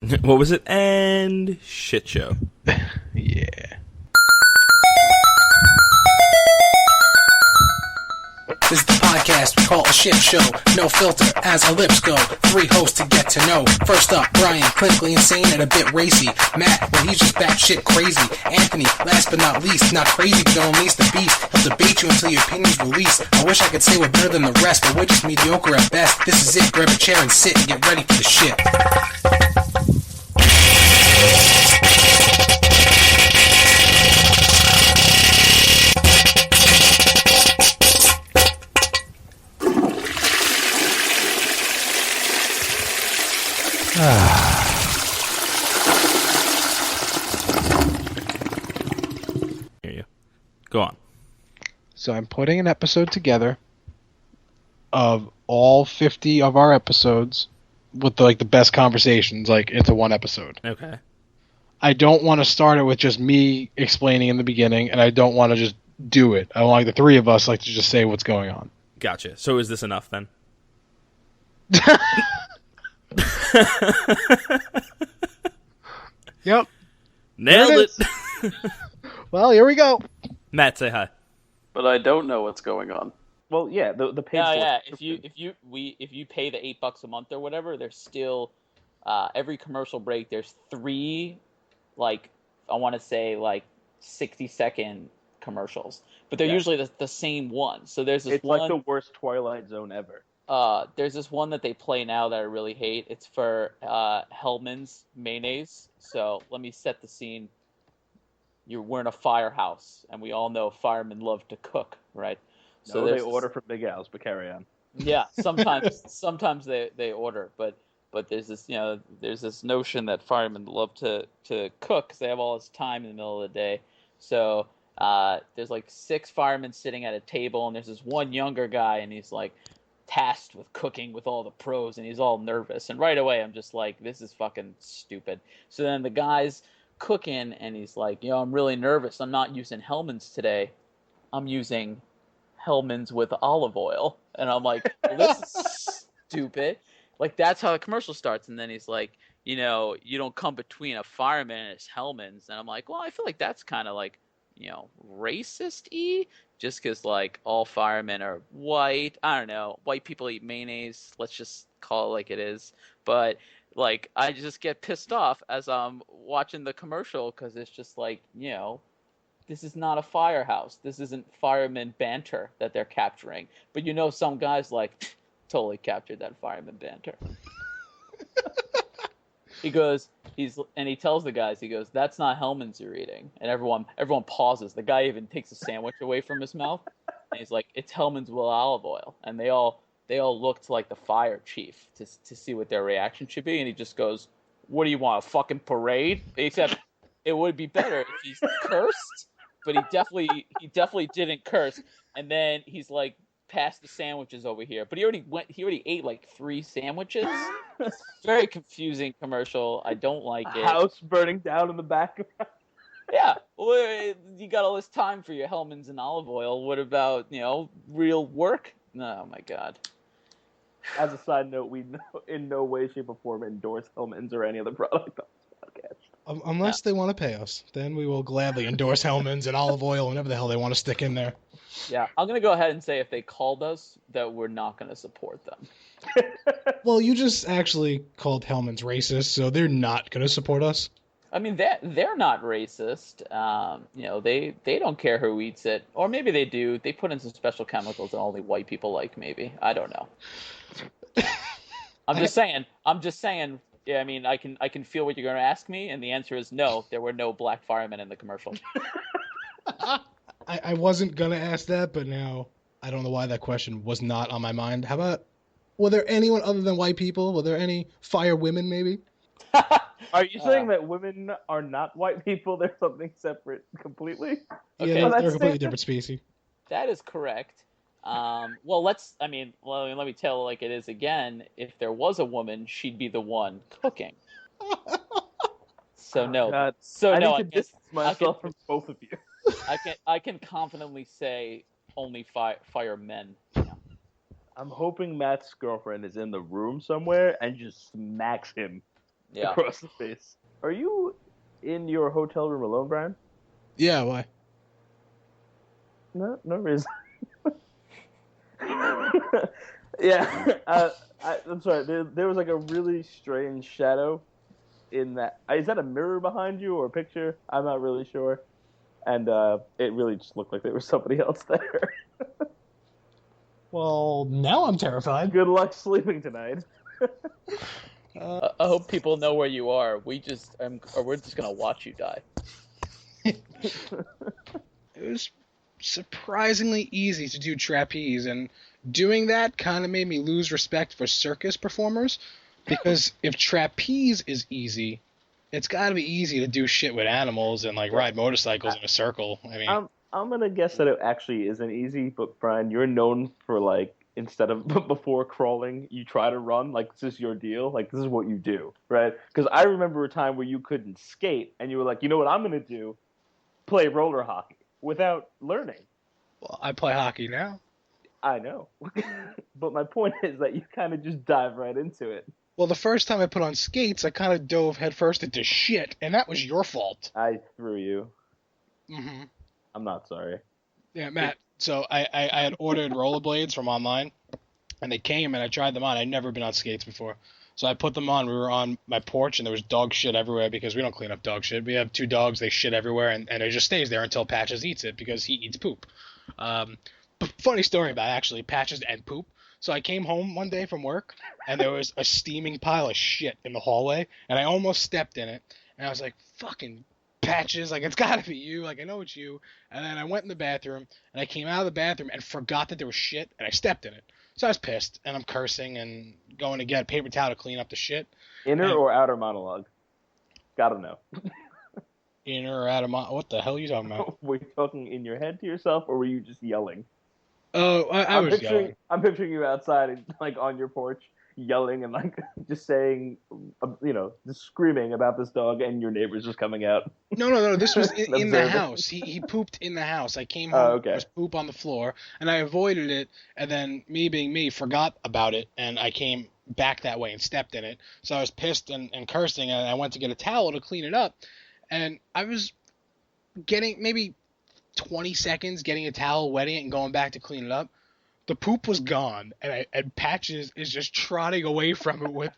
What was it? And shit show. Yeah. This is the podcast we call a shit show. No filter as our lips go. 3 hosts to get to know. First up, Brian, clinically insane and a bit racy. Matt, well, he's just batshit crazy. Anthony, last but not least, not crazy but don't unleash the beast. He'll debate you until your opinion's released. I wish I could say we're better than the rest, but we're just mediocre at best. This is it. Grab a chair and sit and get ready for the shit. Hear you. Go on. So I'm putting an episode together of all 50 of our episodes with the best conversations into one episode. Okay. I don't want to start it with just me explaining in the beginning, and I don't want to just do it. I want the three of us to just say what's going on. Gotcha. So is this enough then? Yep. Nailed There it. Well, here we go. Matt, say hi. But I don't know what's going on. Well, yeah, the paid Yeah. subscription. If you pay the $8 a month or whatever, there's still every commercial break. There's 3, I want to say 60-second commercials, but they're usually the same one. So there's this It's one. like the worst Twilight Zone ever. There's this one that they play now that I really hate. It's for Hellman's mayonnaise. So let me set the scene. We're in a firehouse, and we all know firemen love to cook, right? So they order from Big Al's, but carry on. Yeah, sometimes they order, but there's this notion that firemen love to cook because they have all this time in the middle of the day. So there's 6 firemen sitting at a table, and there's this one younger guy, and he's tasked with cooking with all the pros, and he's all nervous. And right away, I'm just this is fucking stupid. So then the guy's cooking, and he's I'm really nervous. I'm not using Hellman's today. I'm using Hellman's with olive oil. And I'm well, this is stupid. That's how the commercial starts. And then he's you don't come between a fireman and his Hellman's. And I'm well, I feel that's kind of racist-y, just because all firemen are white. I don't know, white people eat mayonnaise, let's just call it like it is. But I just get pissed off as I'm watching the commercial, because it's just this is not a firehouse. This isn't fireman banter that they're capturing. But some guys totally captured that fireman banter. He tells the guys, that's not Hellman's you're eating. And everyone pauses. The guy even takes a sandwich away from his mouth. And he's it's Hellman's with olive oil. And they all look to the fire chief to see what their reaction should be. And he just goes, what do you want, a fucking parade? Except it would be better if he's cursed, but he definitely didn't curse. And then he's pass the sandwiches over here. But he already ate 3 sandwiches. Very confusing commercial. I don't like it. House burning down in the background. Yeah. Well, you got all this time for your Hellman's and olive oil. What about, real work? Oh my God. As a side note, we in no way, shape, or form endorse Hellman's or any other product on this podcast. Unless they want to pay us, then we will gladly endorse Hellman's and olive oil, whatever the hell they want to stick in there. Yeah, I'm going to go ahead and say if they called us, that we're not going to support them. Well, you just actually called Hellman's racist, so they're not going to support us. I mean, they're not racist. They don't care who eats it. Or maybe they do. They put in some special chemicals that only white people like, maybe. I don't know. I'm just saying. Yeah, I mean, I can feel what you're going to ask me, and the answer is no. There were no black firemen in the commercial. I wasn't going to ask that, but now I don't know why that question was not on my mind. How about, were there anyone other than white people? Were there any fire women, maybe? Are you saying that women are not white people? They're something separate completely? Okay. Yeah, they're a completely different species. That is correct. Let me tell like it is again. If there was a woman, she'd be the one cooking. So no. God. So I no. need to distance myself from both of you. I can confidently say only firemen. Yeah. I'm hoping Matt's girlfriend is in the room somewhere and just smacks him Yeah. across the face. Are you in your hotel room alone, Brian? Yeah, why? No reason. Yeah, I'm sorry. There was like a really strange shadow in that. Is that a mirror behind you or a picture? I'm not really sure. And it really just looked like there was somebody else there. Well, now I'm terrified. Good luck sleeping tonight. I hope people know where you are. We're just gonna watch you die. It was surprisingly easy to do trapeze, and doing that kind of made me lose respect for circus performers, because if trapeze is easy, it's got to be easy to do shit with animals and like ride motorcycles in a circle. I mean, I'm gonna guess that it actually isn't easy, but Brian, you're known for like instead of before crawling, you try to run. Like this is your deal. Like this is what you do, right? Because I remember a time where you couldn't skate, and you were like, you know what I'm gonna do? Play roller hockey without learning. well, I play hockey now. I know, but my point is that you kind of just dive right into it. Well, the first time I put on skates, I kind of dove headfirst into shit, and that was your fault. I threw you. Mm-hmm. I'm not sorry. Yeah, Matt. So I had ordered rollerblades from online, and they came, and I tried them on. I'd never been on skates before. So I put them on. We were on my porch, and there was dog shit everywhere because we don't clean up dog shit. We have 2 dogs. They shit everywhere, and it just stays there until Patches eats it because he eats poop. But funny story about actually Patches and poop. So I came home one day from work, and there was a steaming pile of shit in the hallway, and I almost stepped in it. And I was like, fucking Patches, like, it's got to be you. Like, I know it's you. And then I went in the bathroom, and I came out of the bathroom and forgot that there was shit, and I stepped in it. So I was pissed, and I'm cursing and going to get a paper towel to clean up the shit. Inner or outer monologue? Gotta know. Inner or out of my... What the hell are you talking about? Were you talking in your head to yourself, or were you just yelling? Oh, I was yelling. I'm picturing you outside, and, like on your porch, yelling and like just saying, just screaming about this dog, and your neighbors just coming out. No. This was in the Observing. house. He pooped in the house. I came home. Okay. There was poop on the floor, and I avoided it. And then me being me, forgot about it, and I came back that way and stepped in it. So I was pissed and cursing, and I went to get a towel to clean it up, and I was getting maybe 20 seconds getting a towel, wetting it, and going back to clean it up. The poop was gone, and Patches is just trotting away from it with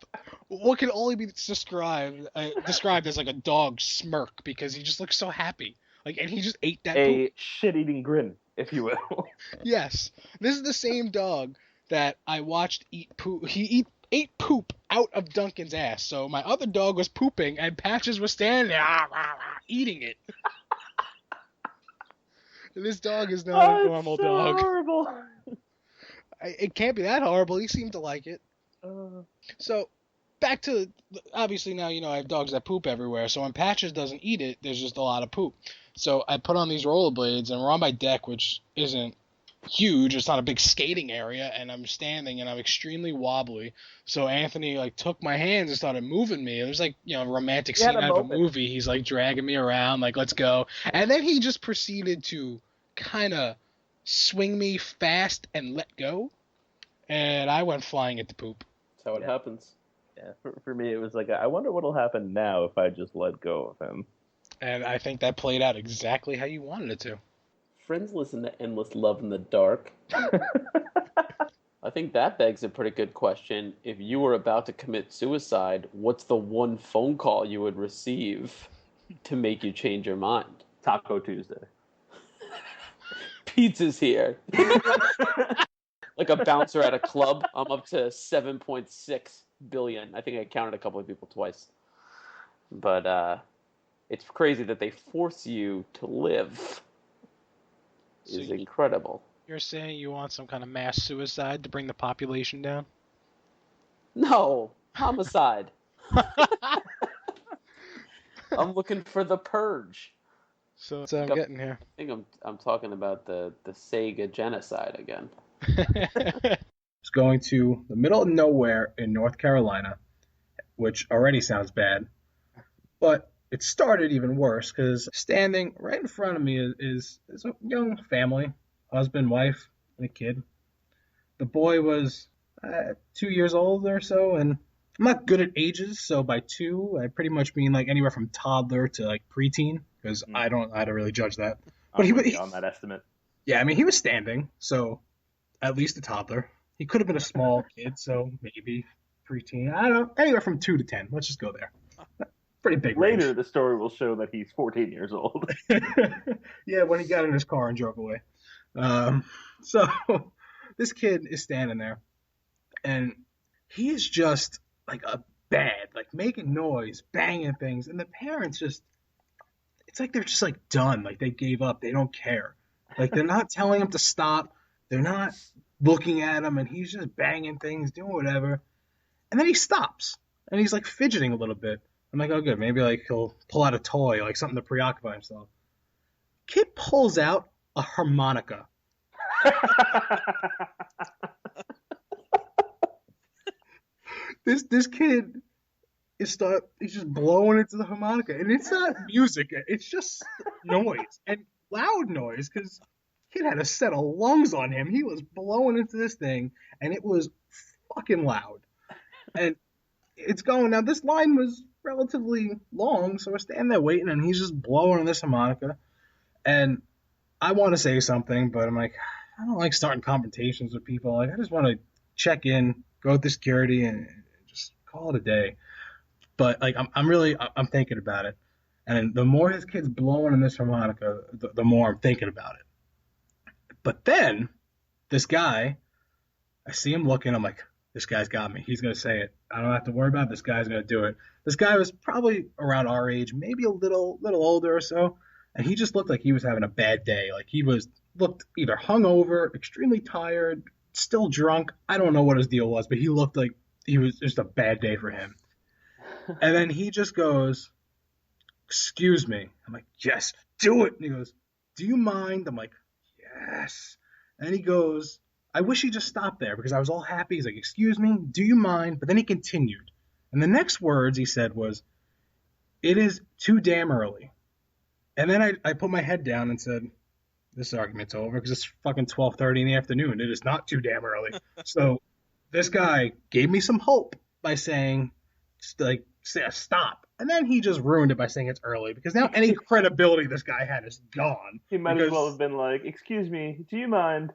what can only be described as like a dog smirk, because he just looks so happy. Like, and he just ate that poop. A shit-eating grin, if you will. Yes, this is the same dog that I watched eat poop. He ate poop out of Duncan's ass. So my other dog was pooping, and Patches was standing there eating it. This dog is not a normal so dog. Horrible. It can't be that horrible. He seemed to like it. So, back to, obviously now, I have dogs that poop everywhere. So when Patches doesn't eat it, there's just a lot of poop. So I put on these rollerblades, and we're on my deck, which isn't huge. It's not a big skating area, and I'm standing, and I'm extremely wobbly. So Anthony, took my hands and started moving me. It was like, a romantic scene out of a movie. He's, dragging me around, let's go. And then he just proceeded to kind of swing me fast and let go, and I went flying into poop. That's how it happens. Yeah, for me, it was like, I wonder what'll happen now if I just let go of him. And I think that played out exactly how you wanted it to. Friends listen to Endless Love in the Dark. I think that begs a pretty good question. If you were about to commit suicide, what's the one phone call you would receive to make you change your mind? Taco Tuesday. Pizza's here. Like a bouncer at a club. I'm up to 7.6 billion. I think I counted a couple of people twice. But it's crazy that they force you to live. So Is incredible. You're saying you want some kind of mass suicide to bring the population down? No, homicide. I'm looking for the purge. So that's what I'm getting here. I think I'm talking about the Sega genocide again. It's going to the middle of nowhere in North Carolina, which already sounds bad, but it started even worse because standing right in front of me is a young family, husband, wife, and a kid. The boy was 2 years old or so, and I'm not good at ages, so by 2, I pretty much mean like anywhere from toddler to like preteen, because I don't really judge that. But I'm with you on that estimate. yeah, I mean, he was standing, so at least a toddler. He could have been a small kid, so maybe preteen. I don't know, anywhere from 2 to 10. Let's just go there. Pretty big range. Later, the story will show that he's 14 years old. Yeah, when he got in his car and drove away. So this kid is standing there, and he is just like a bad, like making noise, banging things, and the parents just, it's like they're just like done, like they gave up, they don't care. Like they're not telling him to stop, they're not looking at him, and he's just banging things, doing whatever. And then he stops, and he's like fidgeting a little bit. I'm like, oh good, maybe like he'll pull out a toy, like something to preoccupy himself. Kid pulls out a harmonica. This kid he's just blowing into the harmonica, and it's not music, it's just noise, and loud noise, because kid had a set of lungs on him. He was blowing into this thing, and it was fucking loud. And it's going, now this line was relatively long, so we're standing there waiting, and he's just blowing on this harmonica, and I want to say something, but I'm like, I don't like starting confrontations with people. Like, I just want to check in, go with the security, and just call it a day. But like, I'm thinking about it, and the more his kid's blowing in this harmonica, the more I'm thinking about it. But then this guy, I see him looking. I'm like, this guy's got me. He's gonna say it. I don't have to worry about it. This guy's gonna do it. This guy was probably around our age, maybe a little older or so, and he just looked like he was having a bad day. Like he looked either hungover, extremely tired, still drunk. I don't know what his deal was, but he looked like he was just a bad day for him. And then he just goes, excuse me. I'm like, yes, do it. And he goes, do you mind? I'm like, yes. And he goes, I wish he just stopped there, because I was all happy. He's like, excuse me, do you mind? But then he continued. And the next words he said was, it is too damn early. And then I put my head down and said, this argument's over, because it's fucking 12:30 in the afternoon. It is not too damn early. So this guy gave me some hope by saying, like, say stop. And then he just ruined it by saying it's early, because now any credibility this guy had is gone. He might as well have been like, excuse me, do you mind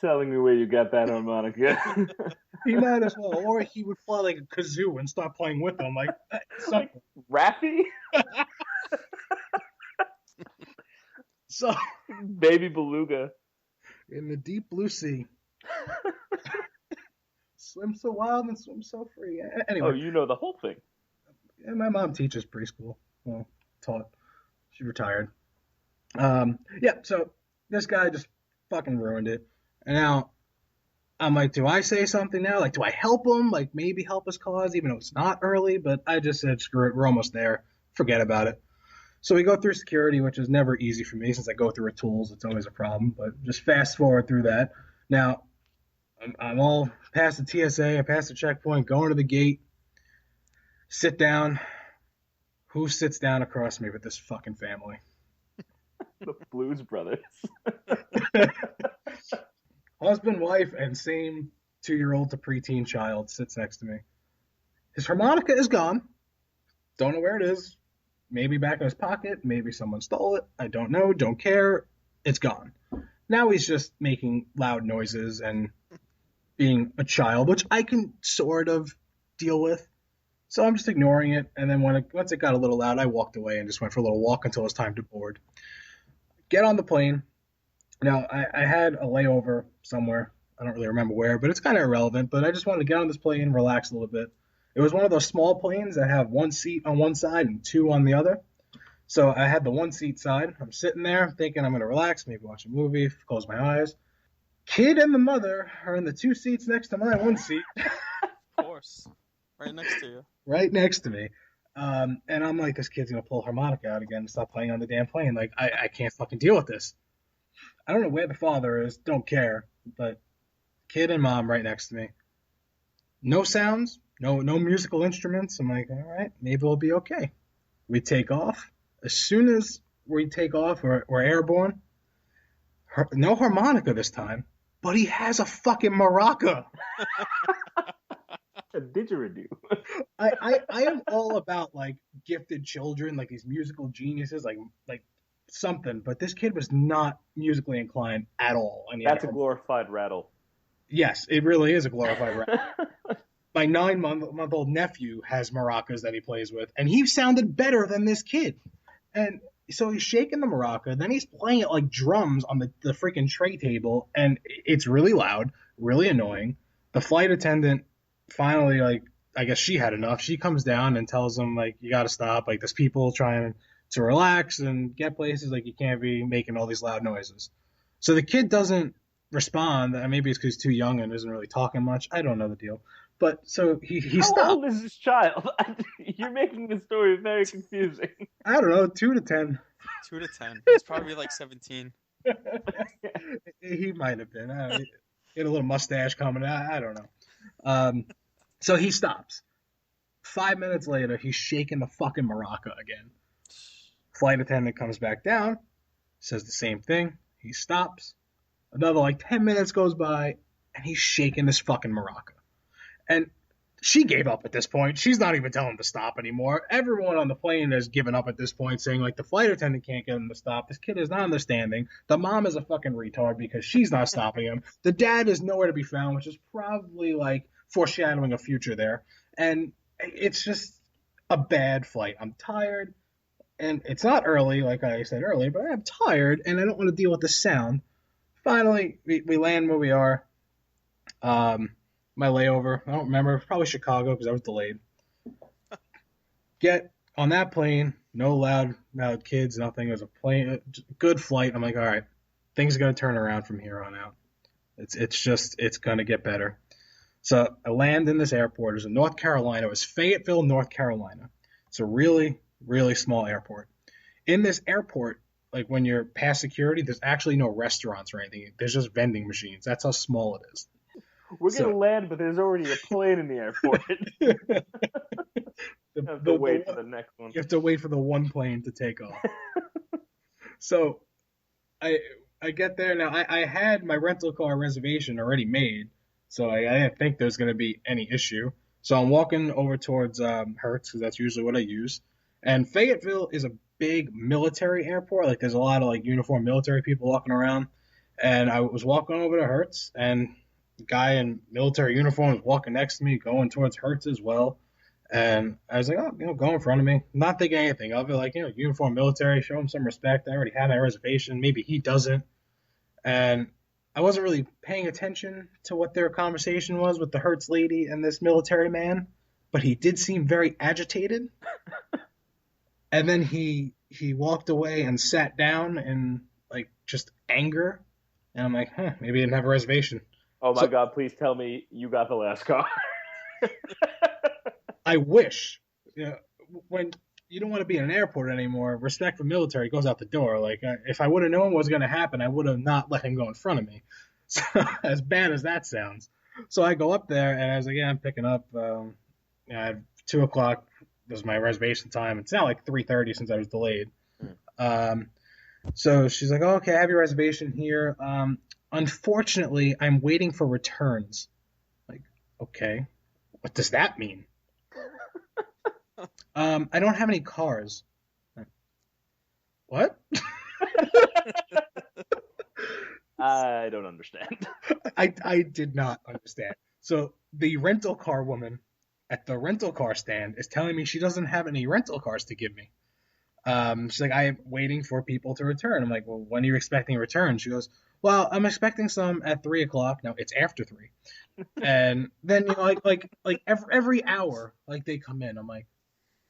telling me where you got that harmonica? He might as well. Or he would play like a kazoo and start playing with them. Like, something. Raffy? So, Baby beluga. in the deep blue sea. Swim so wild and swim so free. Anyway. Oh, you know the whole thing. Yeah, my mom teaches preschool. Well, taught. She retired. Yeah, so this guy just fucking ruined it. And now I'm like, do I say something now? Like, do I help him? Like, maybe help his cause, even though it's not early? But I just said, screw it. We're almost there. Forget about it. So we go through security, which is never easy for me since I go through tools. It's always a problem. But just fast forward through that. Now, I'm all past the TSA. I passed the checkpoint, going to the gate. Sit down. Who sits down across me with this fucking family? The Blues Brothers. Husband, wife, and same 2-year-old to preteen child sits next to me. His harmonica is gone. Don't know where it is. Maybe back in his pocket. Maybe someone stole it. I don't know. Don't care. It's gone. Now he's just making loud noises and being a child, which I can sort of deal with. So I'm just ignoring it. And then once it got a little loud, I walked away and just went for a little walk until it was time to board. Get on the plane. Now, I had a layover somewhere. I don't really remember where, but it's kind of irrelevant. But I just wanted to get on this plane, relax a little bit. It was one of those small planes that have one seat on one side and 2 on the other. So I had the one seat side. I'm sitting there thinking I'm going to relax, maybe watch a movie, close my eyes. Kid and the mother are in the 2 seats next to my one seat. Of course. Right next to you. Right next to me. And I'm like, this kid's going to pull harmonica out again and stop playing on the damn plane. Like, I can't fucking deal with this. I don't know where the father is. Don't care. But kid and mom right next to me. No sounds. No musical instruments. I'm like, all right, maybe we'll be okay. We take off. As soon as we take off, we're airborne. No harmonica this time. But he has a fucking maraca. A didgeridoo. I am all about like gifted children, like these musical geniuses, like something. But this kid was not musically inclined at all. I mean, That's a glorified rattle. yes, it really is a glorified rap. My 9-month-old nephew has maracas that he plays with, and he sounded better than this kid. And so he's shaking the maraca, then he's playing it like drums on the freaking tray table, and it's really loud, really annoying. The flight attendant finally, like, I guess she had enough. She comes down and tells him, like, you got to stop. Like, there's people trying to relax and get places. Like, you can't be making all these loud noises. So the kid doesn't respond. Maybe it's because he's too young and isn't really talking much. I don't know the deal. But so he How stopped. old is this child? You're making the story very confusing. I don't know, 2 to 10. 2 to 10. He's probably like 17. He might have been. He had a little mustache coming out. I don't know. So he stops. 5 minutes later, he's shaking the fucking maraca again. Flight attendant comes back down, says the same thing. He stops. Another like 10 minutes goes by, and he's shaking this fucking maraca. And she gave up at this point. She's not even telling him to stop anymore. Everyone on the plane has given up at this point, saying, like, the flight attendant can't get him to stop. This kid is not understanding. The mom is a fucking retard because she's not stopping him. The dad is nowhere to be found, which is probably, like, foreshadowing a future there. And it's just a bad flight. I'm tired. And it's not early, like I said earlier, but I'm tired, and I don't want to deal with the sound. Finally, we land where we are. My layover, I don't remember, probably Chicago because I was delayed. Get on that plane, no loud kids, nothing. It was a plane, good flight. I'm like, all right, things are going to turn around from here on out. It's going to get better. So I land in this airport. It was in North Carolina. It was Fayetteville, North Carolina. It's a really, really small airport. In this airport, like when you're past security, there's actually no restaurants or anything. There's just vending machines. That's how small it is. We're going to land, but there's already a plane in the airport. You have to wait for the next one. You have to wait for the one plane to take off. So I get there. Now, I had my rental car reservation already made, so I didn't think there was going to be any issue. So I'm walking over towards Hertz, because that's usually what I use. And Fayetteville is a big military airport. Like, there's a lot of, like, uniformed military people walking around. And I was walking over to Hertz, and the guy in military uniform was walking next to me, going towards Hertz as well. And I was like, oh, go in front of me. Not thinking anything of it. Like, uniform military, show him some respect. I already had my reservation. Maybe he doesn't. And I wasn't really paying attention to what their conversation was with the Hertz lady and this military man, but he did seem very agitated. And then he walked away and sat down in, like, just anger. And I'm like, maybe he didn't have a reservation. Oh my God, please tell me you got the last car. I wish. When you don't want to be in an airport anymore, respect for military goes out the door. Like, if I would have known what was going to happen, I would have not let him go in front of me. So, as bad as that sounds. So I go up there, and I was like, yeah, I'm picking up. At 2 o'clock was my reservation time. It's now like 3:30 since I was delayed. So she's like, oh, okay, I have your reservation here. Unfortunately, I'm waiting for returns. Like, okay, what does that mean? I don't have any cars. What? I don't understand. I did not understand. So the rental car woman at the rental car stand is telling me she doesn't have any rental cars to give me. She's like, I'm waiting for people to return. I'm like, well, when are you expecting a return? She goes, well, I'm expecting some at 3 o'clock. No, it's after 3. And then, like every hour, like, they come in. I'm like,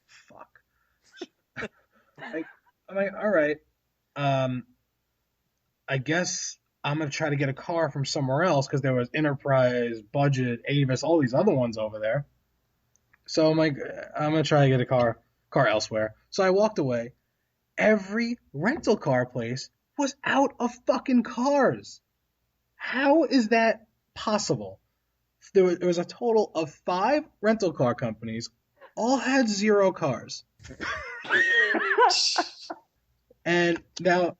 fuck. I'm like, all right. I guess I'm going to try to get a car from somewhere else, because there was Enterprise, Budget, Avis, all these other ones over there. So I'm like, I'm going to try to get a car elsewhere. So I walked away. Every rental car place was out of fucking cars. How is that possible? There was a total of 5 rental car companies. All had 0 cars. And now,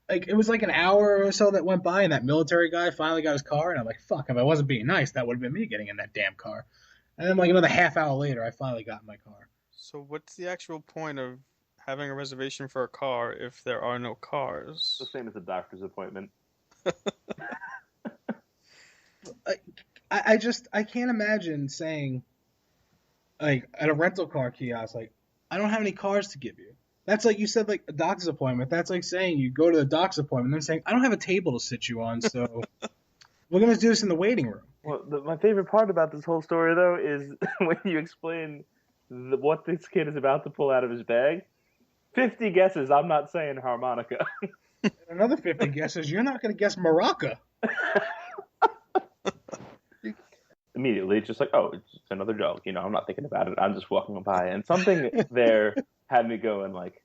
like, it was like an hour or so that went by, and that military guy finally got his car, and I'm like, fuck, if I wasn't being nice, that would have been me getting in that damn car. And then like another half hour later, I finally got in my car. So what's the actual point of having a reservation for a car if there are no cars? The same as a doctor's appointment. I can't imagine saying, like, at a rental car kiosk, like, I don't have any cars to give you. That's like you said, like a doctor's appointment. That's like saying you go to the doctor's appointment and then saying, I don't have a table to sit you on, so we're gonna do this in the waiting room. Well, my favorite part about this whole story, though, is when you explain what this kid is about to pull out of his bag. 50 guesses, I'm not saying harmonica. And another 50 guesses, you're not gonna guess maraca. Immediately, it's just like, oh, it's just another joke. You know, I'm not thinking about it. I'm just walking by. And something there had me going, like,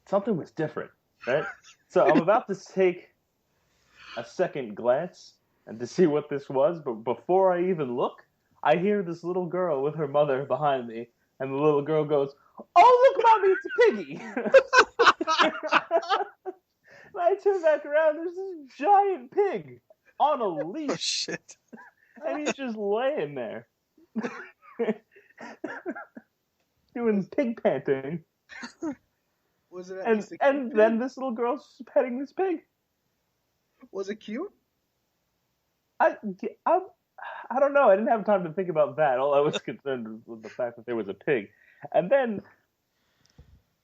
something was different, right? So I'm about to take a second glance and to see what this was, but before I even look, I hear this little girl with her mother behind me, and the little girl goes, "Oh, look, Mommy, it's a piggy!" And I turn back around, there's this giant pig on a leash. Oh shit! And he's just laying there. Doing pig panting. Was it at And least a cute then pig? this little girl's petting this pig. Was it cute? I don't know. I didn't have time to think about that. All I was concerned was the fact that there was a pig. And then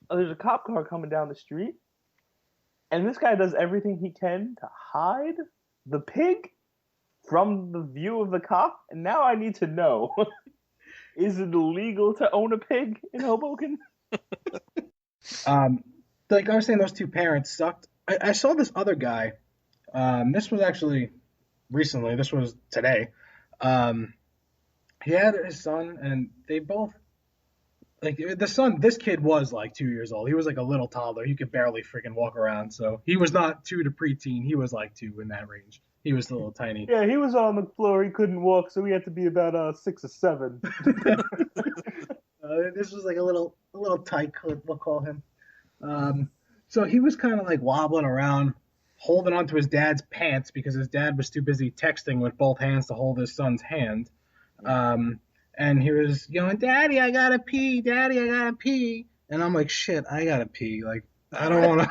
there's a cop car coming down the street. And this guy does everything he can to hide the pig from the view of the cop. And now I need to know, is it illegal to own a pig in Hoboken? Like I was saying, those two parents sucked. I saw this other guy. This was actually recently. This was today. He had his son, and they both, like, the son, this kid was like 2 years old. He was like a little toddler. He could barely freaking walk around. So he was not 2 to preteen. He was like 2 in that range. He was still a little tiny. Yeah, he was on the floor. He couldn't walk, so he had to be about 6 or 7. This was like a little tight clip, we'll call him. So he was kind of like wobbling around, holding onto his dad's pants because his dad was too busy texting with both hands to hold his son's hand. And he was yelling, "Daddy, I gotta pee! Daddy, I gotta pee!" And I'm like, "Shit, I gotta pee! Like, I don't want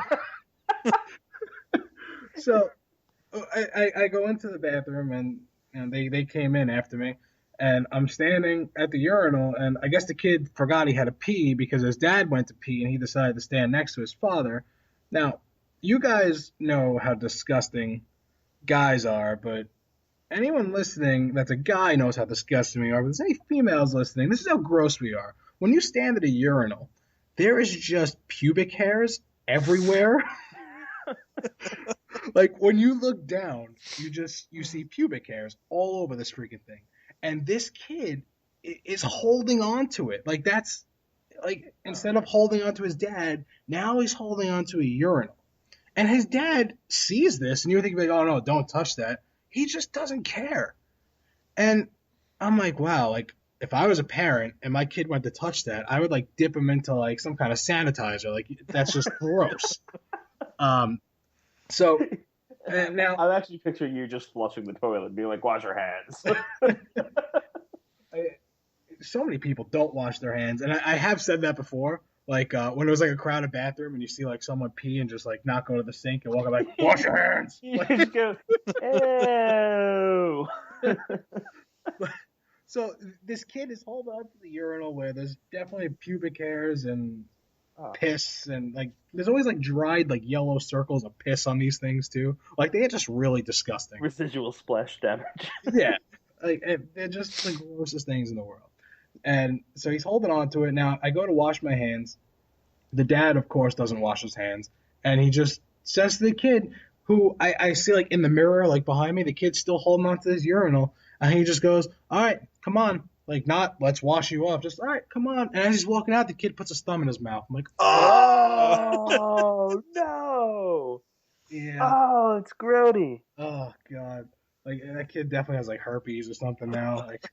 to." So I go into the bathroom, and they came in after me. And I'm standing at the urinal, and I guess the kid forgot he had to pee because his dad went to pee, and he decided to stand next to his father. Now, you guys know how disgusting guys are, but anyone listening that's a guy knows how disgusting we are. But if there's any females listening, this is how gross we are. When you stand at a urinal, there is just pubic hairs everywhere. Like, when you look down, you see pubic hairs all over this freaking thing. And this kid is holding on to it. Like, that's, like, instead of holding on to his dad, now he's holding on to a urinal. And his dad sees this, and you're thinking, like, oh, no, don't touch that. He just doesn't care. And I'm like, wow, like, if I was a parent and my kid went to touch that, I would, like, dip him into, like, some kind of sanitizer. Like, that's just gross. So, and now... I'm actually picturing you just flushing the toilet and being like, wash your hands. So many people don't wash their hands. And I have said that before. Like, when it was, like, a crowded bathroom and you see, like, someone pee and just, like, not go to the sink and walk up, like, wash your hands! You just go, ew. So this kid is holding on to the urinal where there's definitely pubic hairs and piss, and, like, there's always, like, dried, like, yellow circles of piss on these things too. Like, they get just really disgusting. Residual splash damage. Yeah, like, they're just the grossest things in the world. And so he's holding on to it. Now I go to wash my hands. The dad, of course, doesn't wash his hands, and he just says to the kid, who I see, like, in the mirror, like, behind me, the kid's still holding on to his urinal, and he just goes, "All right, come on." Like, not, "Let's wash you off." Just, "All right, come on." And as he's walking out, the kid puts his thumb in his mouth. I'm like, Oh, no. yeah. Oh, it's grody. Oh, God. Like, that kid definitely has, like, herpes or something now. Like,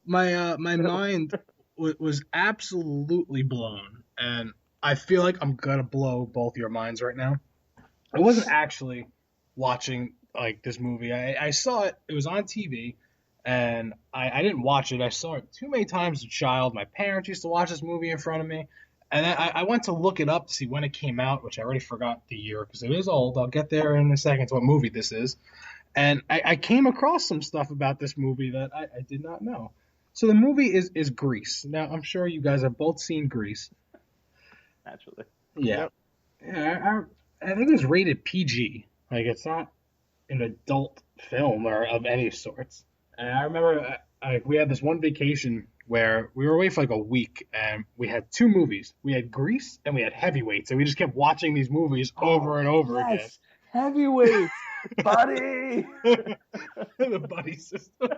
my mind was absolutely blown, and I feel like I'm gonna blow both your minds right now. I wasn't actually watching like this movie. I saw it. It was on TV, and I didn't watch it. I saw it too many times as a child. My parents used to watch this movie in front of me, and I went to look it up to see when it came out, which I already forgot the year because it is old. I'll get there in a second to what movie this is. And I came across some stuff about this movie that I did not know. So the movie is Grease. Now, I'm sure you guys have both seen Grease. Naturally. Yeah. Yeah, I think it was rated PG. Like, it's not an adult film or of any sorts. And I remember we had this one vacation where we were away for like a week, and we had two movies. We had Grease and we had Heavyweight. So we just kept watching these movies over and over again. Heavyweight, buddy. The buddy system.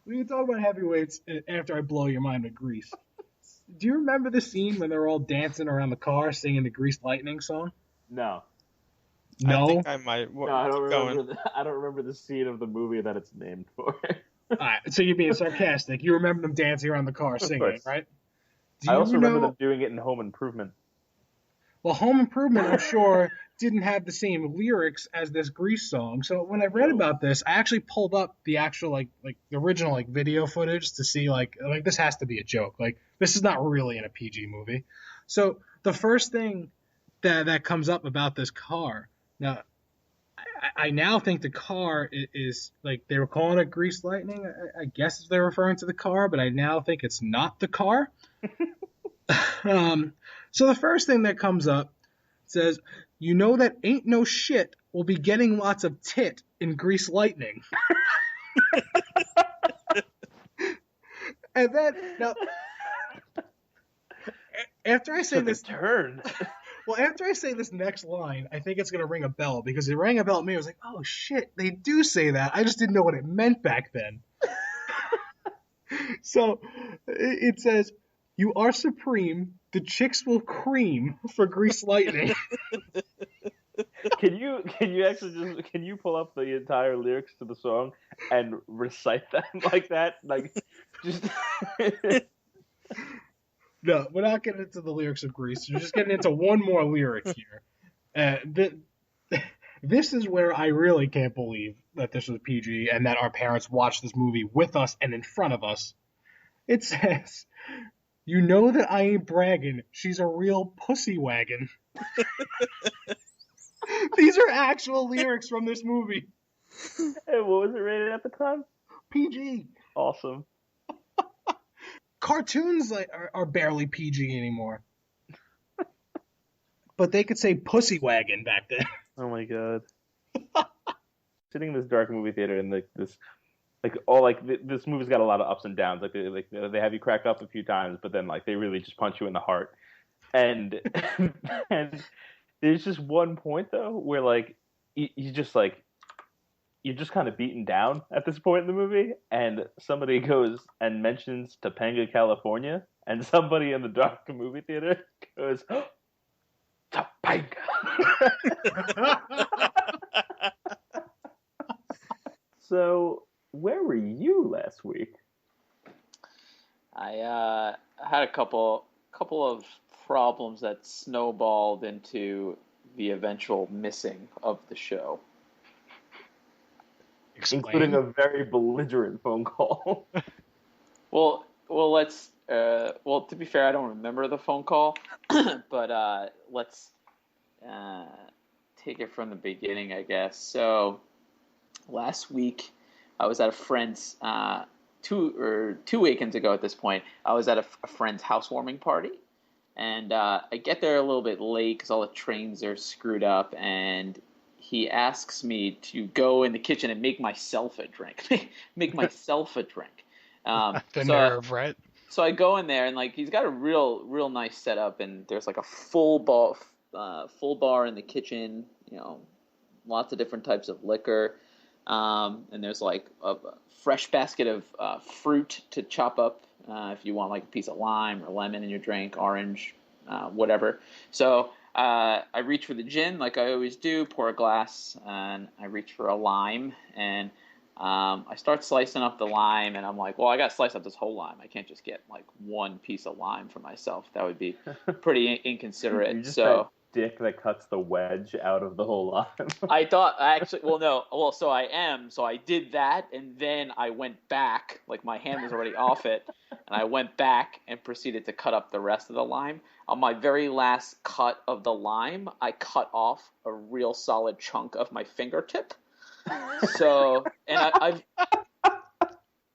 We can talk about Heavyweights after I blow your mind with Grease. Do you remember the scene when they're all dancing around the car singing the Grease Lightning song? No. No? I think I might. No, I don't remember. I don't remember the scene of the movie that it's named for. All right, so you're being sarcastic. You remember them dancing around the car singing, course. right? I also remember them doing it in Home Improvement. Well, Home Improvement, I'm sure, didn't have the same lyrics as this Grease song. So when I read about this, I actually pulled up the actual like the original like video footage to see like this has to be a joke. Like this is not really in a PG movie. So the first thing that comes up about this car. Now, I now think the car is like they were calling it Grease Lightning. I guess they're referring to the car, but I now think it's not the car. So the first thing that comes up says, "You know that ain't no shit will be getting lots of tit in Grease Lightning." And then now, after I say this turn. Well, after I say this next line, I think it's going to ring a bell because it rang a bell at me. I was like, oh, shit, they do say that. I just didn't know what it meant back then. So it says, "You are supreme. The chicks will cream for Grease Lightning." Can you actually can you pull up the entire lyrics to the song and recite them like that? Like, just... No, we're not getting into the lyrics of Grease. We're just getting into one more lyric here. This is where I really can't believe that this was PG and that our parents watched this movie with us and in front of us. It says, "You know that I ain't bragging. She's a real pussy wagon." These are actual lyrics from this movie. Hey, what was it rated at the time? PG. Awesome. Cartoons are barely PG anymore. But they could say pussy wagon back then. Oh my god. Sitting in this dark movie theater and this movie's got a lot of ups and downs. They have you crack up a few times, but then like they really just punch you in the heart. And and there's just one point though where like you just like you're just kind of beaten down at this point in the movie, and somebody goes and mentions Topanga, California, and somebody in the dark movie theater goes, oh, Topanga. So, where were you last week? I had a couple of problems that snowballed into the eventual missing of the show. Explain. Including a very belligerent phone call. Well, let's. To be fair, I don't remember the phone call, but let's take it from the beginning, I guess. So, last week, I was at a friend's. Two weekends ago at this point, I was at a friend's housewarming party, and I get there a little bit late because all the trains are screwed up, and he asks me to go in the kitchen and make myself a drink. Make myself a drink. The nerve, right? So I go in there, and like he's got a real nice setup, and there's like a full bar in the kitchen. You know, lots of different types of liquor, and there's like a fresh basket of fruit to chop up if you want like a piece of lime or lemon in your drink, orange, whatever. So I reach for the gin like I always do, pour a glass, and I reach for a lime, and I start slicing up the lime, and I'm like, well, I got to slice up this whole lime. I can't just get like one piece of lime for myself. That would be pretty inconsiderate. You're just so that dick that cuts the wedge out of the whole line. I thought actually, well, no, well, so I am. So I did that, and then I went back, like my hand was already off it, and I went back and proceeded to cut up the rest of the lime. On my very last cut of the lime, I cut off a real solid chunk of my fingertip. So, and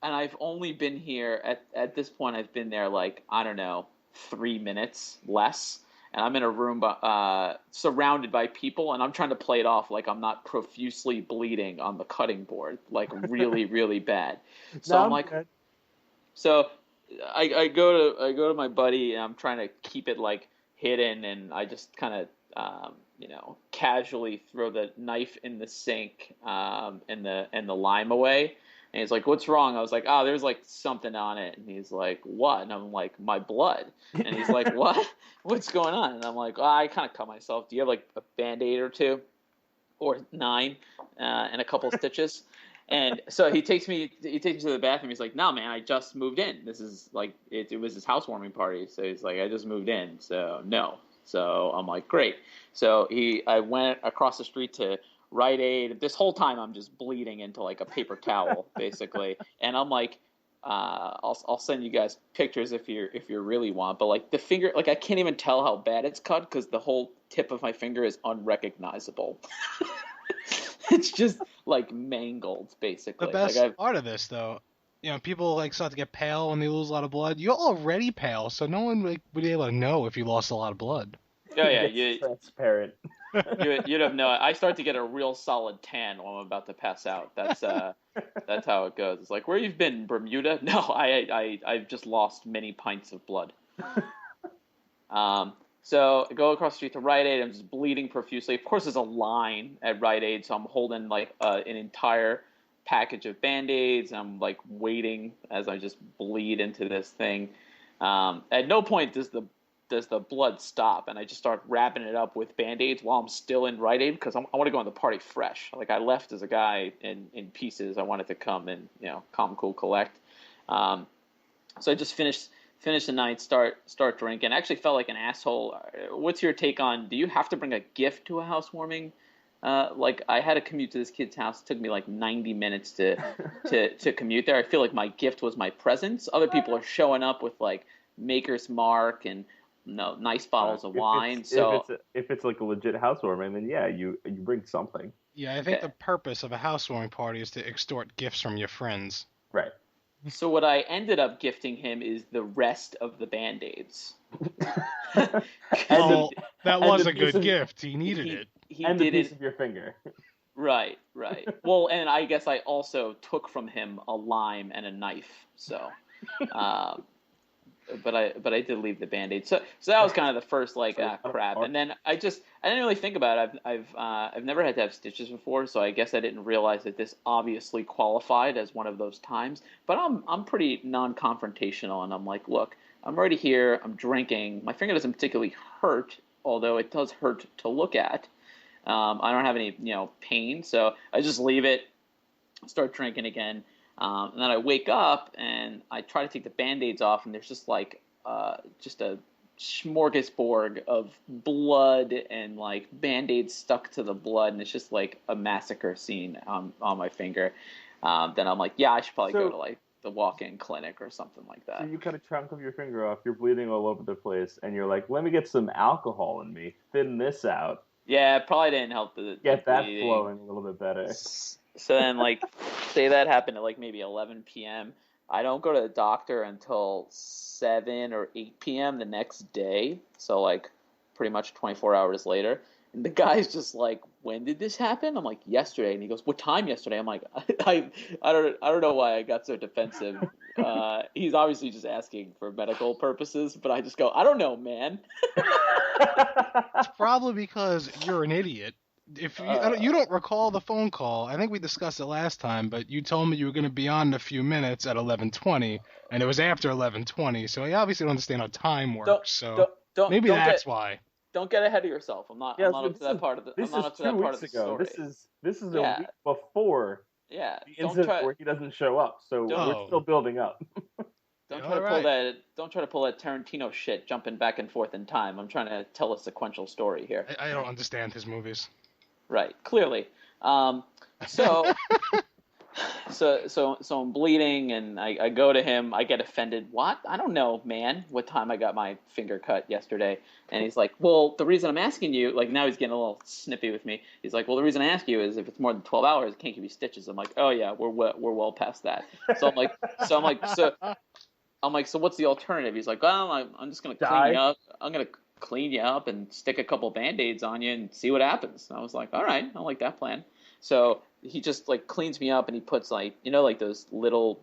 I've only been here at this point. I've been there like, I don't know, 3 minutes less. And I'm in a room surrounded by people, and I'm trying to play it off like I'm not profusely bleeding on the cutting board, like really, really bad. So I'm like, good. So I go to my buddy, and I'm trying to keep it like hidden, and I just kind of casually throw the knife in the sink and the lime away. And he's like, "What's wrong?" I was like, "Oh, there's like something on it." And he's like, "What?" And I'm like, "My blood." And he's like, "What? What's going on?" And I'm like, "Oh, I kind of cut myself. Do you have like a Band-Aid or two, or 9, and a couple of stitches?" And so he takes me to the bathroom. He's like, "No, man, I just moved in. This is like it was his housewarming party." So he's like, "I just moved in, so no." So I'm like, "Great." So I went across the street to Rite Aid. This whole time I'm just bleeding into like a paper towel, basically. And I'm like, I'll send you guys pictures if you really want. But like the finger, like I can't even tell how bad it's cut because the whole tip of my finger is unrecognizable. It's just like mangled, basically. The best part of this, though, people like start to get pale when they lose a lot of blood. You're already pale, so no one would be able to know if you lost a lot of blood. Oh yeah, it's transparent. You'd have no. I start to get a real solid tan while I'm about to pass out. That's how it goes. It's like, where you've been, Bermuda? No, I've just lost many pints of blood. So I go across the street to Rite Aid. I'm just bleeding profusely. Of course, there's a line at Rite Aid, so I'm holding like an entire package of Band-Aids. I'm like waiting as I just bleed into this thing. At no point does the blood stop, and I just start wrapping it up with Band-Aids while I'm still in Rite Aid because I want to go on the party fresh. Like I left as a guy in pieces. I wanted to come and calm, cool, collect. So I just finished the night, start drinking. I actually felt like an asshole. What's your take on? Do you have to bring a gift to a housewarming? Like I had to commute to this kid's house. It took me like 90 minutes to commute there. I feel like my gift was my presence. Other people are showing up with like Maker's Mark and nice bottles of wine. If it's like a legit housewarming, then yeah, you bring something. Yeah, I think the purpose of a housewarming party is to extort gifts from your friends. Right. So what I ended up gifting him is the rest of the Band-Aids. Well, that was a good gift. He needed it. He and did a piece it. of your finger. Right. Well, and I guess I also took from him a lime and a knife. So, but I did leave the Band-Aid. So that was kind of the first like crap. And then I didn't really think about it. I've never had to have stitches before, so I guess I didn't realize that this obviously qualified as one of those times. But I'm pretty non-confrontational, and I'm like, look, I'm already here. I'm drinking. My finger doesn't particularly hurt, although it does hurt to look at. I don't have any pain, so I just leave it, start drinking again. And then I wake up and I try to take the Band-Aids off, and there's just like just a smorgasbord of blood and like Band-Aids stuck to the blood, and it's just like a massacre scene on my finger. Then I'm like, yeah, I should probably go to like the walk-in clinic or something like that. So you cut a chunk of your finger off, you're bleeding all over the place, and you're like, let me get some alcohol in me, thin this out. Yeah, it probably didn't help get that bleeding. flowing a little bit better. So then, like, say that happened at like maybe 11 p.m. I don't go to the doctor until 7 or 8 p.m. the next day. So like, pretty much 24 hours later. And the guy's just like, when did this happen? I'm like, yesterday. And he goes, what time yesterday? I'm like, I don't know why I got so defensive. He's obviously just asking for medical purposes, but I just go, I don't know, man. It's probably because you're an idiot. If you don't recall the phone call, I think we discussed it last time, but you told me you were going to be on in a few minutes at 11:20, and it was after 11:20, so you obviously don't understand how time works. Maybe that's why. Don't get ahead of yourself. I'm not up to that part of the. This I'm not is up to that 2 part weeks of the ago. story. This is a week before the incident where he doesn't show up. So we're still building up. Don't All try to pull right. that. Don't try to pull that Tarantino shit, jumping back and forth in time. I'm trying to tell a sequential story here. I don't understand his movies. Right, clearly. Um, so so I'm bleeding, and I go to him. I get offended. What? I don't know, man. What time I got my finger cut yesterday? And he's like, well, the reason I'm asking you, like now he's getting a little snippy with me. He's like, well, the reason I ask you is if it's more than 12 hours, I can't give you stitches. I'm like, oh yeah, we're well past that. So I'm like, so what's the alternative? He's like, well, I'm just gonna clean you up. I'm gonna clean you up and stick a couple Band-Aids on you and see what happens. And I was like, all right, I like that plan. So he just like cleans me up and he puts like, like those little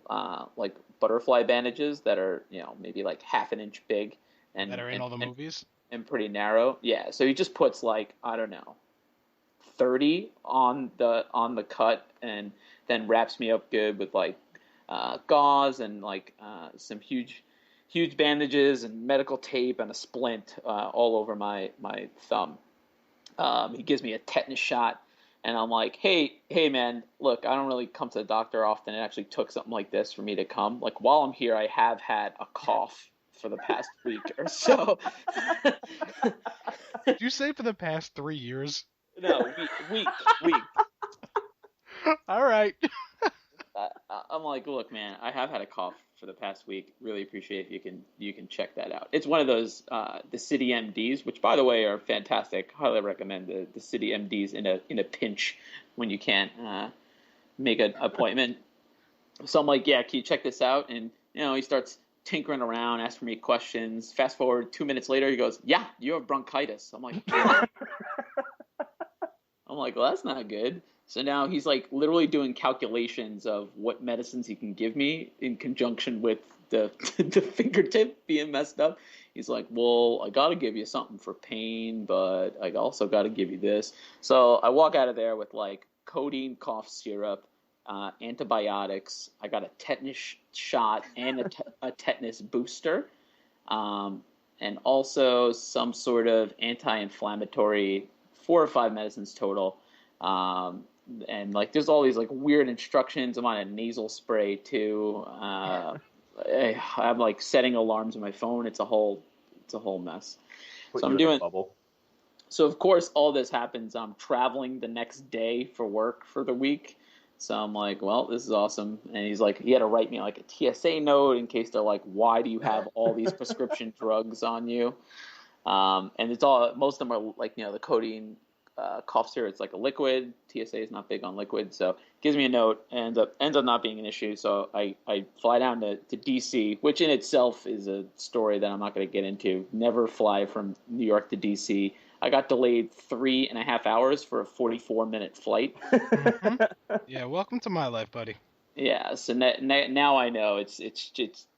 like butterfly bandages that are, maybe like half an inch big and That are in all the movies? and pretty narrow. Yeah. So he just puts like, I don't know, 30 on the cut and then wraps me up good with like gauze and like some huge bandages and medical tape and a splint all over my thumb. He gives me a tetanus shot, and I'm like, hey man, look, I don't really come to the doctor often. It actually took something like this for me to come. Like while I'm here, I have had a cough for the past week or so. Did you say for the past 3 years? No, week. All right. I'm like, look, man, I have had a cough for the past week. Really appreciate if you can check that out. It's one of those the City MDs, which by the way are fantastic. Highly recommend the City MDs in a pinch when you can't make an appointment. So I'm like, yeah, can you check this out? And he starts tinkering around, asking me questions. Fast forward 2 minutes later, he goes, yeah, you have bronchitis. I'm like, well, that's not good. So now he's like literally doing calculations of what medicines he can give me in conjunction with the the fingertip being messed up. He's like, well, I got to give you something for pain, but I also got to give you this. So I walk out of there with like codeine cough syrup, antibiotics. I got a tetanus shot and a tetanus booster, and also some sort of anti-inflammatory, 4 or 5 medicines total. And like there's all these like weird instructions. I'm on a nasal spray too. I'm like setting alarms on my phone. It's a whole mess. Put So you I'm in a doing. bubble. So of course all this happens. I'm traveling the next day for work for the week. So I'm like, well, this is awesome. And he's like, he had to write me like a TSA note in case they're like, why do you have all these prescription drugs on you? And it's all, most of them are like, the codeine cough syrup. It's like a liquid. TSA is not big on liquid. So gives me a note and ends up not being an issue. So I fly down to DC, which in itself is a story that I'm not going to get into. Never fly from New York to DC. I got delayed 3.5 hours for a 44-minute flight. Yeah, welcome to my life, buddy. Yeah, so now I know it's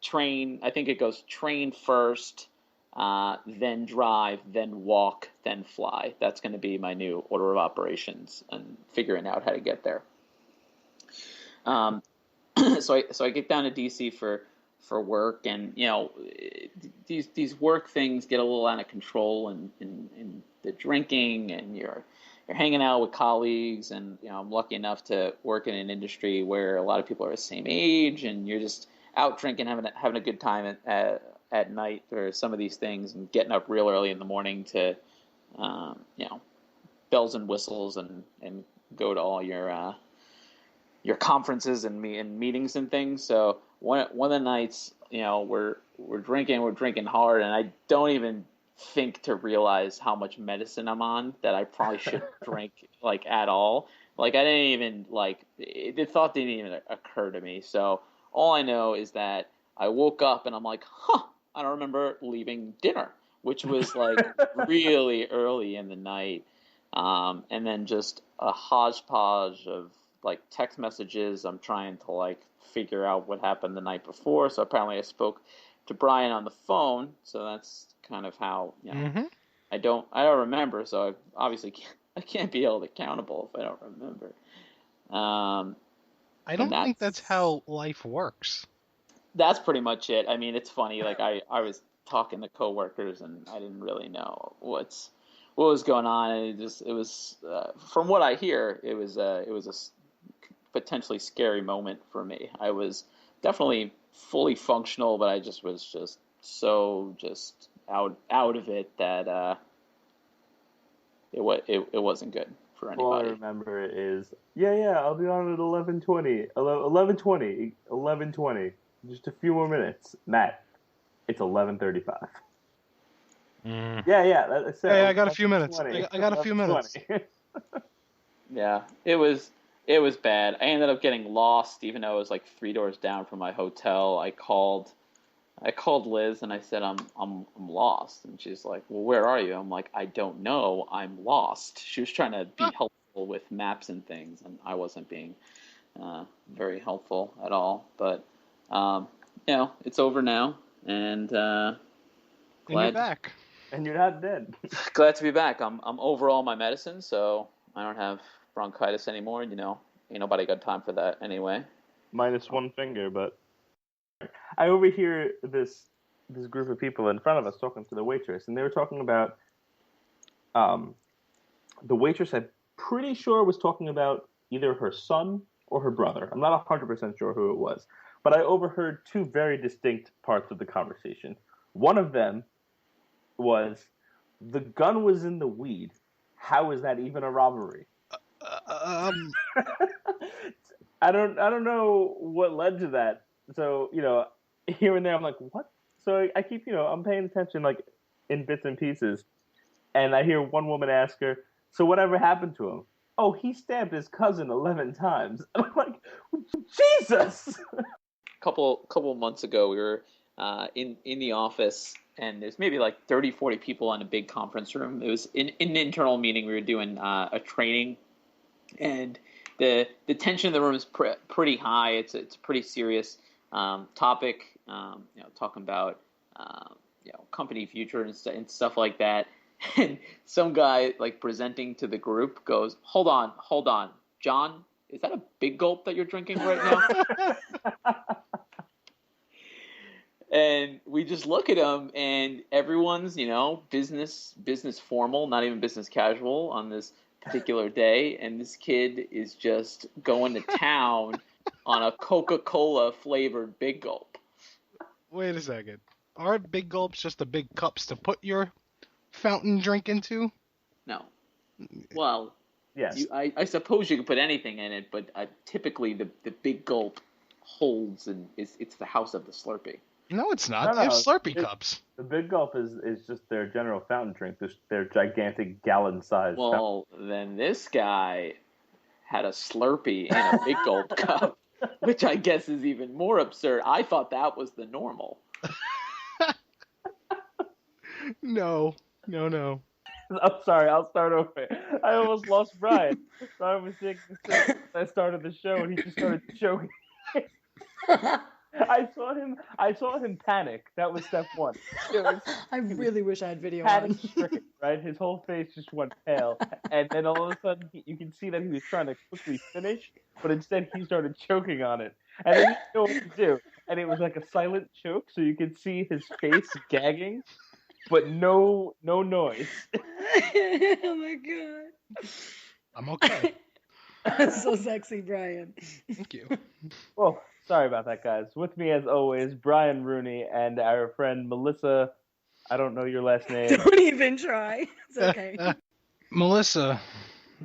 train. I think it goes train first, then drive, then walk, then fly. That's going to be my new order of operations and figuring out how to get there. So I get down to DC for work, and these work things get a little out of control, and the drinking, and you're hanging out with colleagues, and I'm lucky enough to work in an industry where a lot of people are the same age, and you're just out drinking, having a good time at night for some of these things, and getting up real early in the morning to bells and whistles and go to all your conferences and meetings and things. So one of the nights, we're drinking hard, and I don't even think to realize how much medicine I'm on that I probably shouldn't drink like at all. Like I didn't even the thought didn't even occur to me. So all I know is that I woke up and I'm like, I don't remember leaving dinner, which was like really early in the night. And then just a hodgepodge of like text messages. I'm trying to like figure out what happened the night before. So apparently I spoke to Brian on the phone. So that's kind of how, I don't remember. So I can't be held accountable if I don't remember. I don't think that's how life works. That's pretty much it. I mean, it's funny. Like I was talking to coworkers, and I didn't really know what was going on. And it was from what I hear, it was a potentially scary moment for me. I was definitely fully functional, but I just was just so just out of it that it wasn't good for All I anybody. remember is, I'll be on at 11:20, 11:20, 11:20. Just a few more minutes. Matt, it's 11:35. Yeah. Hey, I got a few minutes. 11:20. I got a few minutes. 11:20. Yeah, it was bad. I ended up getting lost, even though it was like 3 doors down from my hotel. I called Liz and I said I'm lost, and she's like, "Well, where are you?" I'm like, "I don't know. I'm lost." She was trying to be helpful with maps and things, and I wasn't being very helpful at all. But it's over now, and And you're back. And you're not dead. glad to be back. I'm over all my medicine, so I don't have bronchitis anymore. Ain't nobody got time for that anyway. Minus one finger, but I overhear this group of people in front of us talking to the waitress, and they were talking about the waitress. I'm pretty sure was talking about either her son or her brother. I'm not 100% sure who it was, but I overheard two very distinct parts of the conversation. One of them was, "The gun was in the weed. How is that even a robbery?" I don't know what led to that. So, here and there I'm like, what? So I keep, I'm paying attention like in bits and pieces. And I hear one woman ask her, "So whatever happened to him?" "Oh, he stabbed his cousin 11 times. And I'm like, Jesus! Couple months ago, we were in the office, and there's maybe like 30, 40 people in a big conference room. It was in an internal meeting. We were doing a training, and the tension in the room is pretty high. It's a pretty serious topic. Talking about company future and stuff like that. And some guy like presenting to the group goes, hold on, John, is that a big gulp that you're drinking right now?" And we just look at him, and everyone's, business formal, not even business casual on this particular day. And this kid is just going to town on a Coca-Cola flavored big gulp. Wait a second. Are big gulps just the big cups to put your fountain drink into? No. Well, Yes. I suppose you could put anything in it, but typically the big gulp holds, and it's the house of the Slurpee. No, it's not. No, They have Slurpee it- cups. The Big Gulp is just their general fountain drink. Their gigantic gallon-sized fountain. Well, then this guy had a Slurpee in a big gulp cup, which I guess is even more absurd. I thought that was the normal. No. I'm sorry, I'll start over. I almost lost Brian. So I was taking a sip. I started the show, and he just started choking. I saw him panic. That was step one. I really wish I had video Panic on. stricken, right? His whole face just went pale, and then all of a sudden you can see that he was trying to quickly finish, but instead he started choking on it, and then he didn't know what to do, and it was like a silent choke, so you could see his face gagging, but no noise. Oh my god. I'm okay. So sexy, Brian. Thank you. Well, sorry about that, guys. With me, as always, Brian Rooney and our friend Melissa. I don't know your last name. Don't even try. It's okay. Melissa.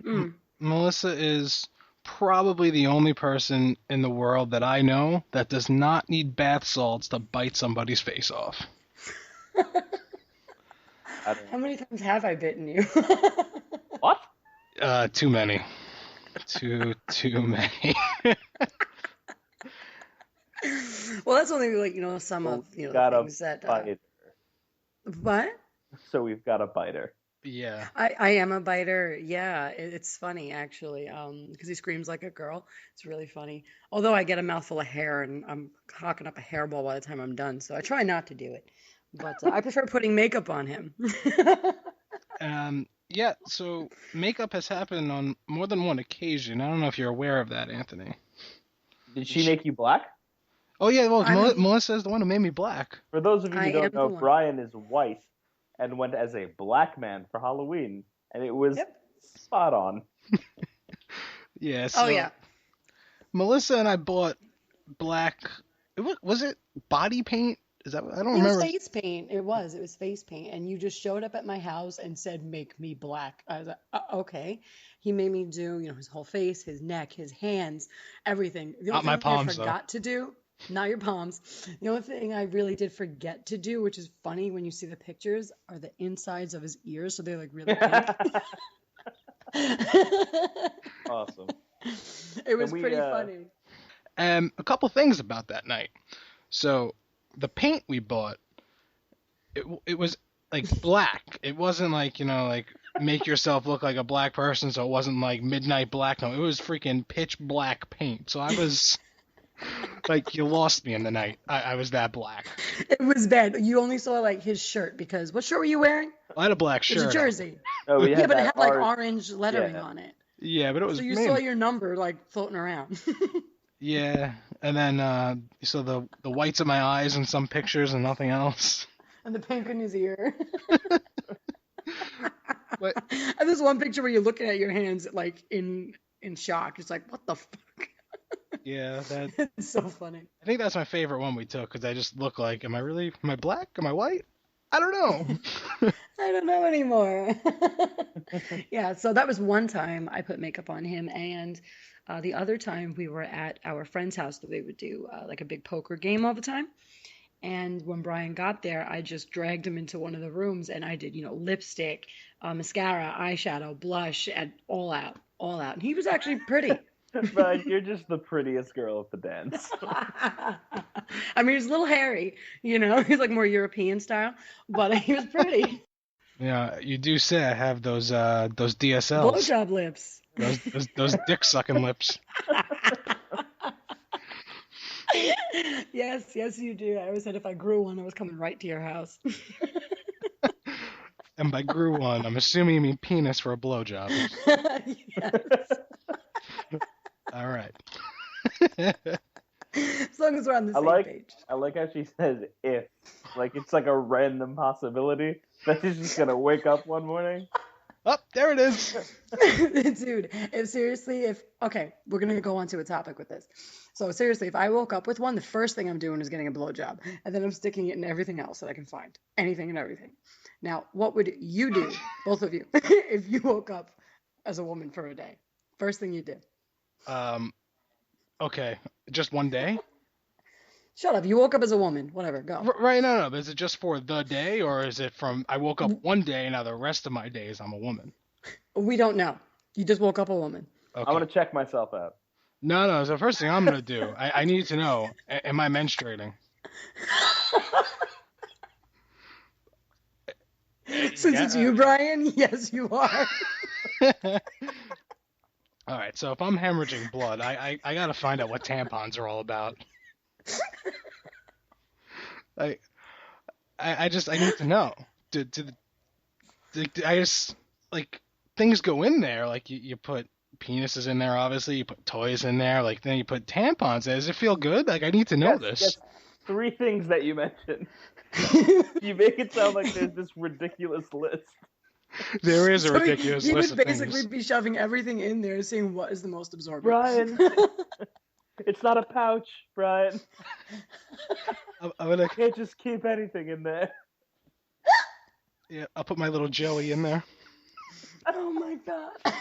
Mm. Melissa is probably the only person in the world that I know that does not need bath salts to bite somebody's face off. How many times have I bitten you? What? Too many. Too many. Well, that's only like some of the things that. Bite. What? So we've got a biter. Yeah. I am a biter. Yeah, it's funny actually, because he screams like a girl. It's really funny. Although I get a mouthful of hair and I'm hocking up a hairball by the time I'm done, so I try not to do it. But I prefer putting makeup on him. Yeah, so makeup has happened on more than one occasion. I don't know if you're aware of that, Anthony. Did she make you black? Oh, yeah, well, Melissa is the one who made me black. For those of you who I don't am the know, one. Brian is white and went as a black man for Halloween, and it was spot on. Yeah, so Oh yeah. Melissa and I bought black Was it body paint? Is that I don't It was remember. face paint. It was face paint. And you just showed up at my house and said, "Make me black." I was like, okay. He made me do, his whole face, his neck, his hands, everything. The Not only my thing I palms though. forgot to do, not your palms. The only thing I really did forget to do, which is funny when you see the pictures, are the insides of his ears. So they're like really pink. Awesome. It was we, pretty funny. A couple things about that night. So the paint we bought, it was like black. It wasn't like, like make yourself look like a black person, so it wasn't like midnight black. No, it was freaking pitch black paint. So I was like, you lost me in the night. I was that black. It was bad. You only saw like his shirt because what shirt were you wearing? I had a black It was shirt. a jersey. Oh, we Yeah, had but it that had like art. orange lettering Yeah. on it. Yeah, but it was So you man, saw your number like floating around. yeah, and then you saw the whites of my eyes in some pictures and nothing else. And the pink in his ear. But And there's one picture where you're looking at your hands like in shock. It's like, what the fuck? yeah, that It's so funny. I think that's my favorite one we took because I just look like, am I black? Am I white? I don't know. I don't know anymore. Yeah, so that was one time I put makeup on him, and the other time we were at our friend's house that they would do like a big poker game all the time. And when Brian got there, I just dragged him into one of the rooms and I did, lipstick, mascara, eyeshadow, blush, and all out, all out. And he was actually pretty. Brian, you're just the prettiest girl at the dance. I mean, he's a little hairy, he's like more European style, but he was pretty. Yeah, you do say I have those DSLs, Blowjob lips. those dick sucking lips. Yes, you do. I always said if I grew one, I was coming right to your house. And by grew one, I'm assuming you mean penis for a blowjob. Yes. All right. As long as we're on the same page. I like how she says if. Like it's like a random possibility that she's just gonna wake up one morning. Oh, there it is. Dude, okay, we're gonna go on to a topic with this. So seriously, if I woke up with one, the first thing I'm doing is getting a blowjob, and then I'm sticking it in everything else that I can find, anything and everything. Now, what would you do, both of you, if you woke up as a woman for a day? First thing you did. Okay, just one day? Shut up. You woke up as a woman. Whatever. Go. Right, no. But is it just for the day, or is it from I woke up one day, now the rest of my days I'm a woman? We don't know. You just woke up a woman. Okay. I'm gonna check myself out. No. So the first thing I'm gonna do, I need to know, am I menstruating? Since it's you, Brian, yes, you are. All right. So if I'm hemorrhaging blood, I gotta find out what tampons are all about. I need to know. I just like things go in there. Like you put penises in there, obviously. You put toys in there. Like then you put tampons. Does it feel good? Like I need to know this. Yes, 3 things that you mentioned. You make it sound like there's this ridiculous list. There is a So ridiculous he list would of basically things. be shoving everything in there, seeing what is the most absorbent. Brian, it's not a pouch, Brian. I'm gonna, You can't just keep anything in there. yeah, I'll put my little Joey in there. Oh my god.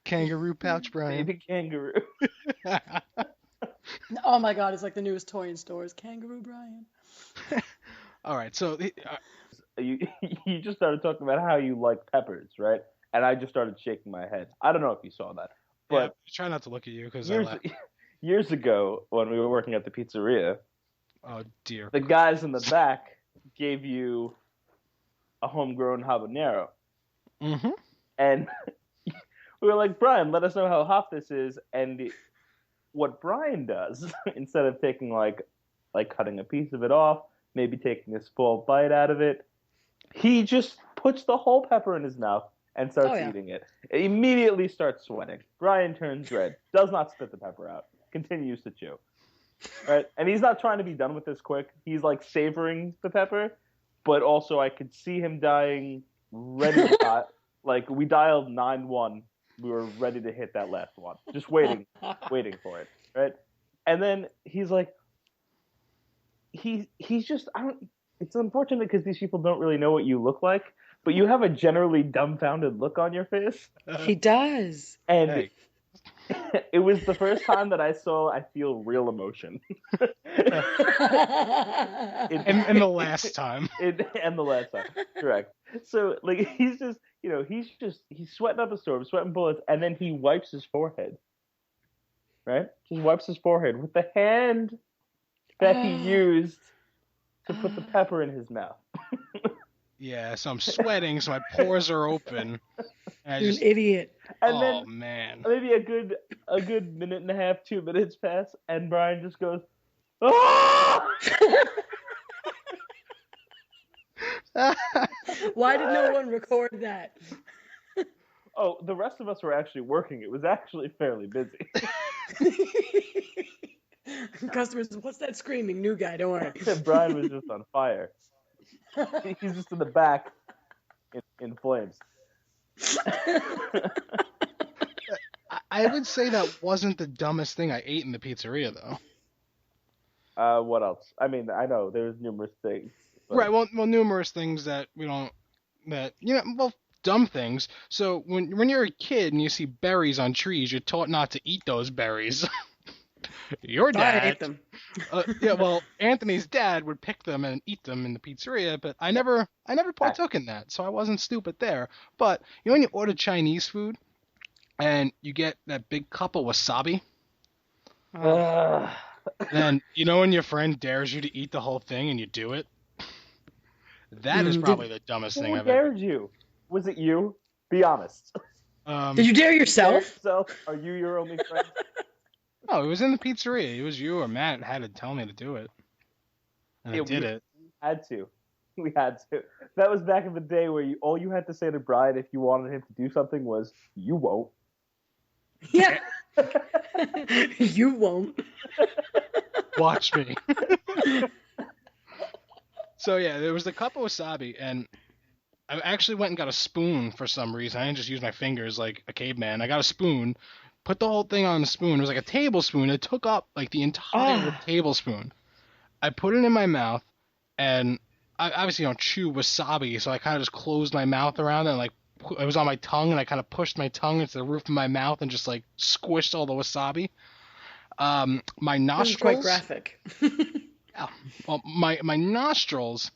Kangaroo pouch, Brian. Baby kangaroo. Oh my god, it's like the newest toy in stores. Kangaroo Brian. All right, so You just started talking about how you like peppers, right? And I just started shaking my head. I don't know if you saw that, yeah, but try not to look at you because years ago when we were working at the pizzeria, oh dear. the guys in the back gave you a homegrown habanero. Mm-hmm. And we were like, Brian, let us know how hot this is. And what Brian does, instead of taking like cutting a piece of it off, maybe taking a small bite out of it, he just puts the whole pepper in his mouth and starts eating it. Immediately starts sweating. Brian turns red, does not spit the pepper out, continues to chew. Right? And he's not trying to be done with this quick. He's like savoring the pepper, but also I could see him dying ready to die. Like we dialed 9-1. We were ready to hit that last one. Just waiting for it. Right? And then he's like, he's just I don't. It's unfortunate because these people don't really know what you look like, but you have a generally dumbfounded look on your face, He does. and Hey. it was the first time that I feel real emotion. And the last time. And the last time, correct. So like he's sweating up a storm, sweating bullets, and then he wipes his forehead. Right, just wipes his forehead with the hand that he used to put the pepper in his mouth. Yeah, so I'm sweating, so my pores are open. And I You're just, an idiot. And oh then man. maybe a good minute and a half, 2 minutes pass, and Brian just goes, "Ah!" Why did no one record that? Oh, the rest of us were actually working. It was actually fairly busy. Customers, what's that screaming? New guy, don't worry. Brian was just on fire. He's just in the back in flames. I would say that wasn't the dumbest thing I ate in the pizzeria, though. What else? I mean, I know there's numerous things. But... Right. Well, numerous things that we don't. Well, dumb things. So when you're a kid and you see berries on trees, you're taught not to eat those berries. Your dad. I ate them. Yeah. Well, Anthony's dad would pick them and eat them in the pizzeria, but I never partook in that, so I wasn't stupid there. But when you order Chinese food, and you get that big cup of wasabi. Then when your friend dares you to eat the whole thing and you do it. That is probably the dumbest thing I've ever. Who dared you? Was it you? Be honest. Did you dare yourself? Are you your only friend? No, it was in the pizzeria. It was you or Matt had to tell me to do it. And I did it. We had to. That was back in the day where all you had to say to Brian if you wanted him to do something was, "You won't." Yeah. You won't. Watch me. So yeah, there was the cup of wasabi, and I actually went and got a spoon for some reason. I didn't just use my fingers like a caveman. I got a spoon, put the whole thing on the spoon. It was like a tablespoon. It took up like the entire tablespoon. I put it in my mouth, and I obviously don't chew wasabi, so I kind of just closed my mouth around it, and like it was on my tongue, and I kind of pushed my tongue into the roof of my mouth and just like squished all the wasabi. My nostrils. Quite graphic. Yeah. Well, my nostrils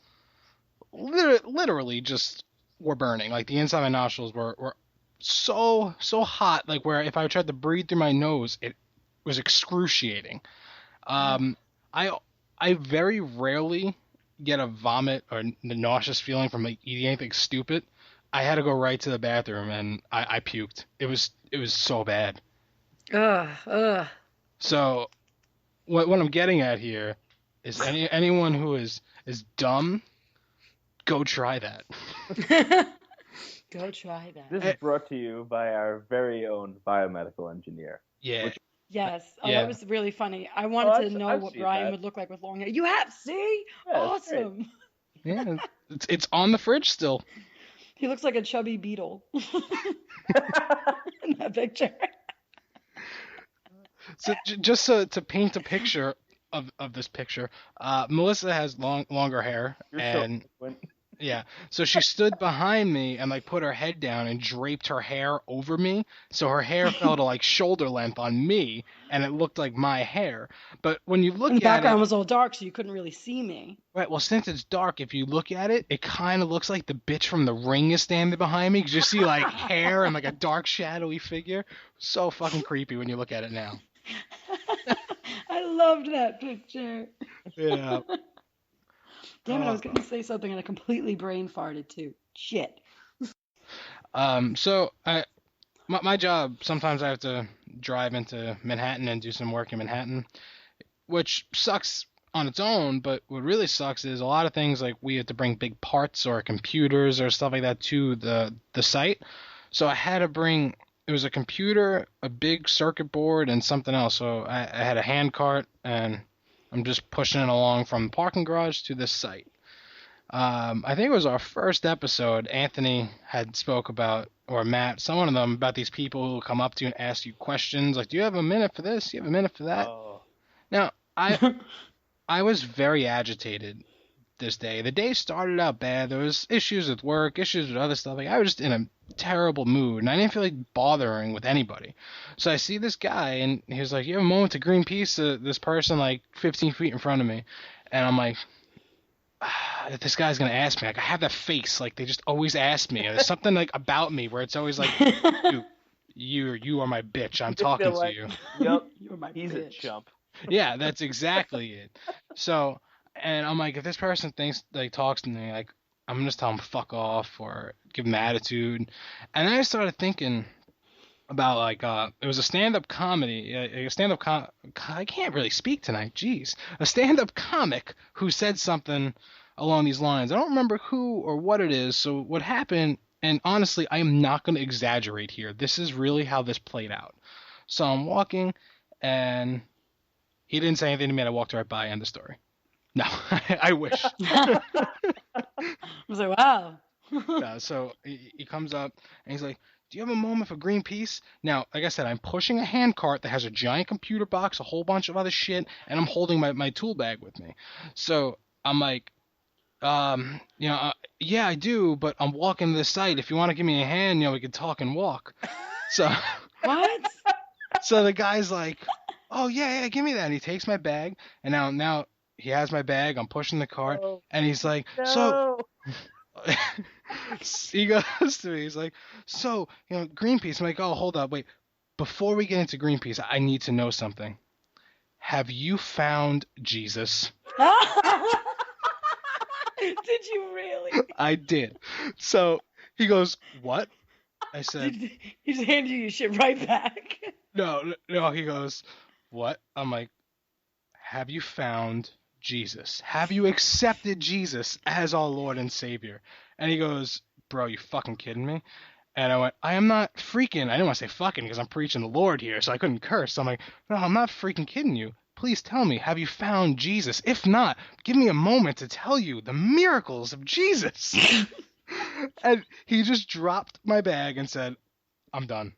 literally just were burning. Like the inside of my nostrils were so hot. Like where if I tried to breathe through my nose, it was excruciating. I very rarely get a vomit or nauseous feeling from like eating anything stupid. I had to go right to the bathroom and I puked. It was so bad. Ugh. So what I'm getting at here is anyone who is dumb, go try that. Go try that. This is brought to you by our very own biomedical engineer. Yeah. Yes. Oh, Yeah. that was really funny. I wanted to know I've what seen Brian that. would look like with long hair. You have? See? Yeah, it's great. Awesome. Yeah, it's on the fridge still. He looks like a chubby beetle in that picture. So just to paint a picture of this picture, Melissa has longer hair, and yeah, so she stood behind me and like put her head down and draped her hair over me, so her hair fell to like shoulder length on me, and it looked like my hair. But when you look And the at background it, was all dark, so you couldn't really see me. right? Well, since it's dark, if you look at it, it kind of looks like the bitch from The Ring is standing behind me, because you see like hair and like a dark shadowy figure. So fucking creepy when you look at it now. I loved that picture. Yeah. Damn it, I was going to say something and I completely brain farted too. Shit. So my job, sometimes I have to drive into Manhattan and do some work in Manhattan, which sucks on its own, but what really sucks is a lot of things like we have to bring big parts or computers or stuff like that to the site. So I had to bring, it was a computer, a big circuit board, and something else. So I had a hand cart, and I'm just pushing it along from the parking garage to this site. I think it was our first episode. Anthony had spoke about, or Matt, some one of them, about these people who will come up to you and ask you questions like, "Do you have a minute for this? Do you have a minute for that?" Oh. Now, I I was very agitated this day. The day started out bad. There was issues with work, issues with other stuff. Like I was just in a terrible mood, and I didn't feel like bothering with anybody. So I see this guy, and he was like, "You have a moment to Greenpeace?" This person like 15 feet in front of me, and I'm like, "This guy's gonna ask me." Like I have that face, like they just always ask me. There's something like about me where it's always like, you are my bitch. I'm talking to you." Yep. You're my He's a bitch. chump. Yeah, that's exactly it. So, and I'm like, if this person talks to me, like, I'm gonna just tell him fuck off or give him attitude. And then I started thinking about like, it was a stand-up comedy, I can't really speak tonight. Jeez, a stand-up comic who said something along these lines. I don't remember who or what it is. So what happened? And honestly, I am not gonna exaggerate here. This is really how this played out. So I'm walking, and he didn't say anything to me, and I walked right by. End of story. No, I wish. I was like, wow. So he comes up, and he's like, "Do you have a moment for Greenpeace?" Now, like I said, I'm pushing a hand cart that has a giant computer box, a whole bunch of other shit, and I'm holding my tool bag with me. So I'm like, yeah, I do, but I'm walking to the site. If you want to give me a hand, we could talk and walk. So, What? so the guy's like, "Oh yeah, give me that." And he takes my bag, and now he has my bag. I'm pushing the cart, and he's like, "So," he goes to me. He's like, "So, Greenpeace." I'm like, "Oh, hold up, wait. Before we get into Greenpeace, I need to know something. Have you found Jesus?" Did you really? I did. So he goes, "What?" I said, He just handed you your shit right back. No. He goes, "What?" I'm like, "Have you found Jesus? Have you accepted Jesus as our Lord and Savior?" And he goes, "Bro, you fucking kidding me?" And I went, "I am not freaking." I didn't want to say fucking because I'm preaching the Lord here, so I couldn't curse. So I'm like, "No, I'm not freaking kidding you. Please tell me, have you found Jesus? If not, give me a moment to tell you the miracles of Jesus." And he just dropped my bag and said, "I'm done."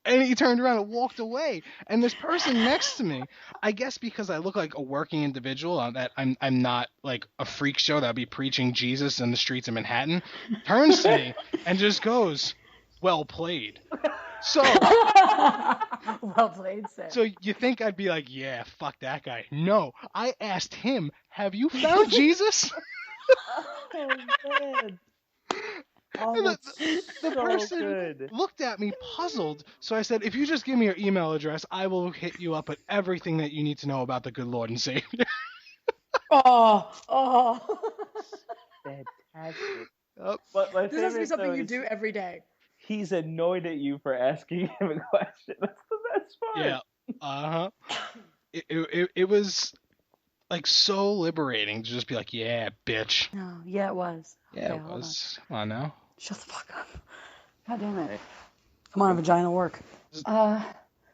And he turned around and walked away. And this person next to me, I guess because I look like a working individual, that I'm not like a freak show that'll be preaching Jesus in the streets of Manhattan, turns to me and just goes, "Well played." So Well played, sir. So you think I'd be like, "Yeah, fuck that guy"? No, I asked him, "Have you found Jesus?" Oh man. Oh, And that's the so person good. looked at me puzzled. So I said, "If you just give me your email address, I will hit you up with everything that you need to know about the good Lord and Savior." Oh. Fantastic. Yep. But my This has to be favorite something though you is do every day. he's annoyed at you for asking him a question. That's the best part. Yeah. It was like so liberating to just be like, "Yeah, bitch." No, yeah, it was. Yeah, Okay, it hold was. Come on now. on. Shut the fuck up. God damn it. Come on, vaginal work.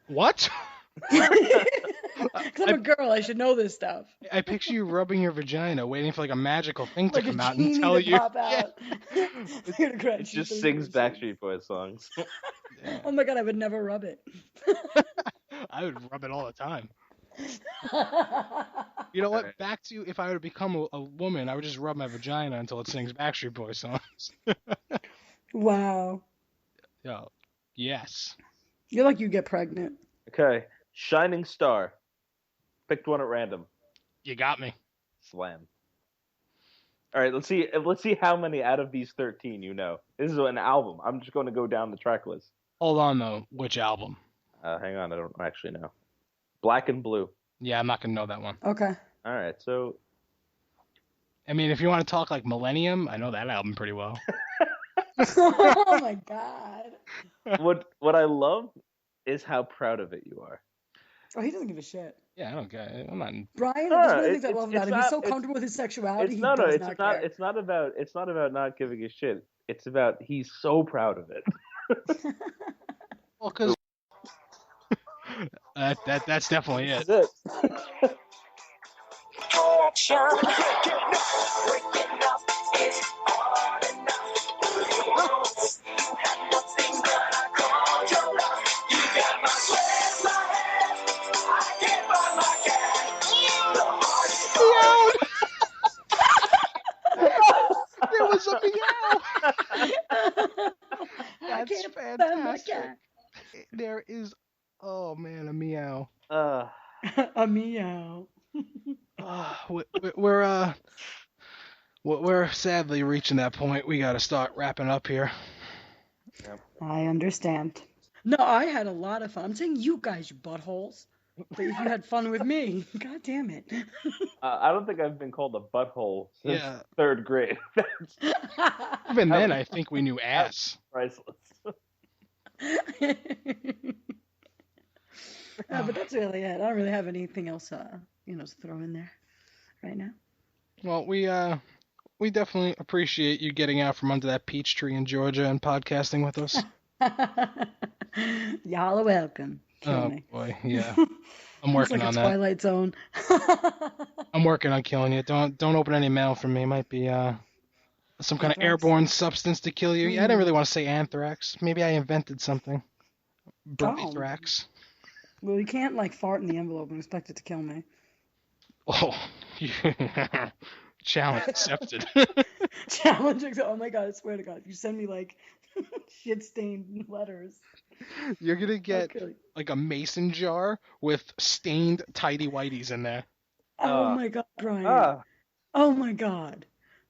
What? Because I'm a girl, I should know this stuff. I picture you rubbing your vagina, waiting for like a magical thing Like to a come out and genie tell to you. pop out. It just sings Backstreet Boys songs. Yeah. Oh my god, I would never rub it. I would rub it all the time. You know what? Alright. Back to if I were to become a woman, I would just rub my vagina until it sings Backstreet Boys songs. Wow. Yo, yes. You're like you get pregnant. Okay. Shining Star. Picked one at random. You got me. Slam. All right, let's see how many out of these 13 you know. This is an album. I'm just going to go down the track list. Hold on though. Which album? Hang on, I don't actually know. Black and Blue. Yeah, I'm not gonna know that one. Okay. All right, so I mean, if you want to talk like Millennium, I know that album pretty well. Oh my god. what I love is how proud of it you are. Oh, he doesn't give a shit. Yeah, I don't care. I'm not. Brian, No, there's one no, of the things I love about him. He's so it's- comfortable with his sexuality. It's He no, does it's not not. care. It's not about not giving a shit. It's about he's so proud of it. Well, because that's definitely it. That's it. a meow. I That's can't find my fantastic. cat. There is, oh man, a meow. A meow. We're sadly reaching that point. We got to start wrapping up here. I understand. No, I had a lot of fun. I'm saying you guys, you buttholes. But if you had fun with me, god damn it. I don't think I've been called a butthole since Yeah. 3rd grade. That's Even then, I think we knew ass. priceless. But that's really it. I don't really have anything else, to throw in there right now. Well, we definitely appreciate you getting out from under that peach tree in Georgia and podcasting with us. Y'all are welcome. Kill me. Boy, yeah. I'm It's working like on a that. Twilight Zone. I'm working on killing you. Don't open any mail from me. It might be some kind of Anthrax? airborne substance to kill you. Yeah, I didn't really want to say anthrax. Maybe I invented something. Anthrax. Well, you can't like fart in the envelope and expect it to kill me. Oh, challenge accepted. Challenge accepted. Oh my god! I swear to God, if you send me like shit-stained letters, You're gonna I'll get kill you. like a mason jar with stained tidy whities in there. Oh my god, Brian. Ah, Oh my god.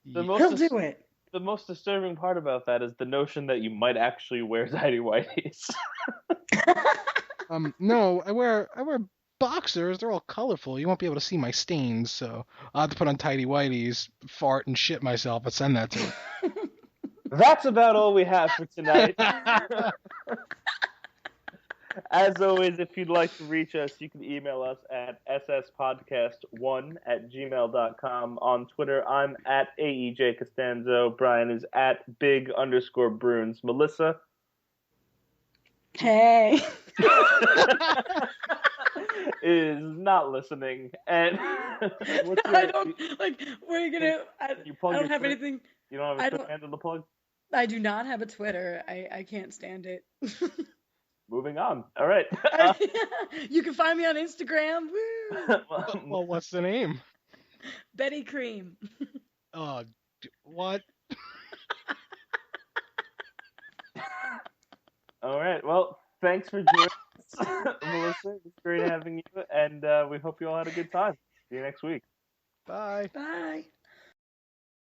the He'll most do it. the most disturbing part about that is the notion that you might actually wear tidy whities. No, I wear boxers. They're all colorful. You won't be able to see my stains, so I'll have to put on tidy whities, fart and shit myself, and send that to her. That's about all we have for tonight. As always, if you'd like to reach us, you can email us at sspodcast1@gmail.com. On Twitter, I'm at AEJ Costanzo. Brian is at big_Bruins. Melissa? Hey. is not listening. And what's your, I don't like. Where are you gonna? I plug don't your have Twitter? anything. You don't have I a don't- Twitter handle to plug? I do not have a Twitter. I can't stand it. Moving on. All right. You can find me on Instagram. Woo! Well, what's the name? Betty Cream. What? All right. Well, thanks for joining us, Melissa. It's great having you, and we hope you all had a good time. See you next week. Bye. Bye.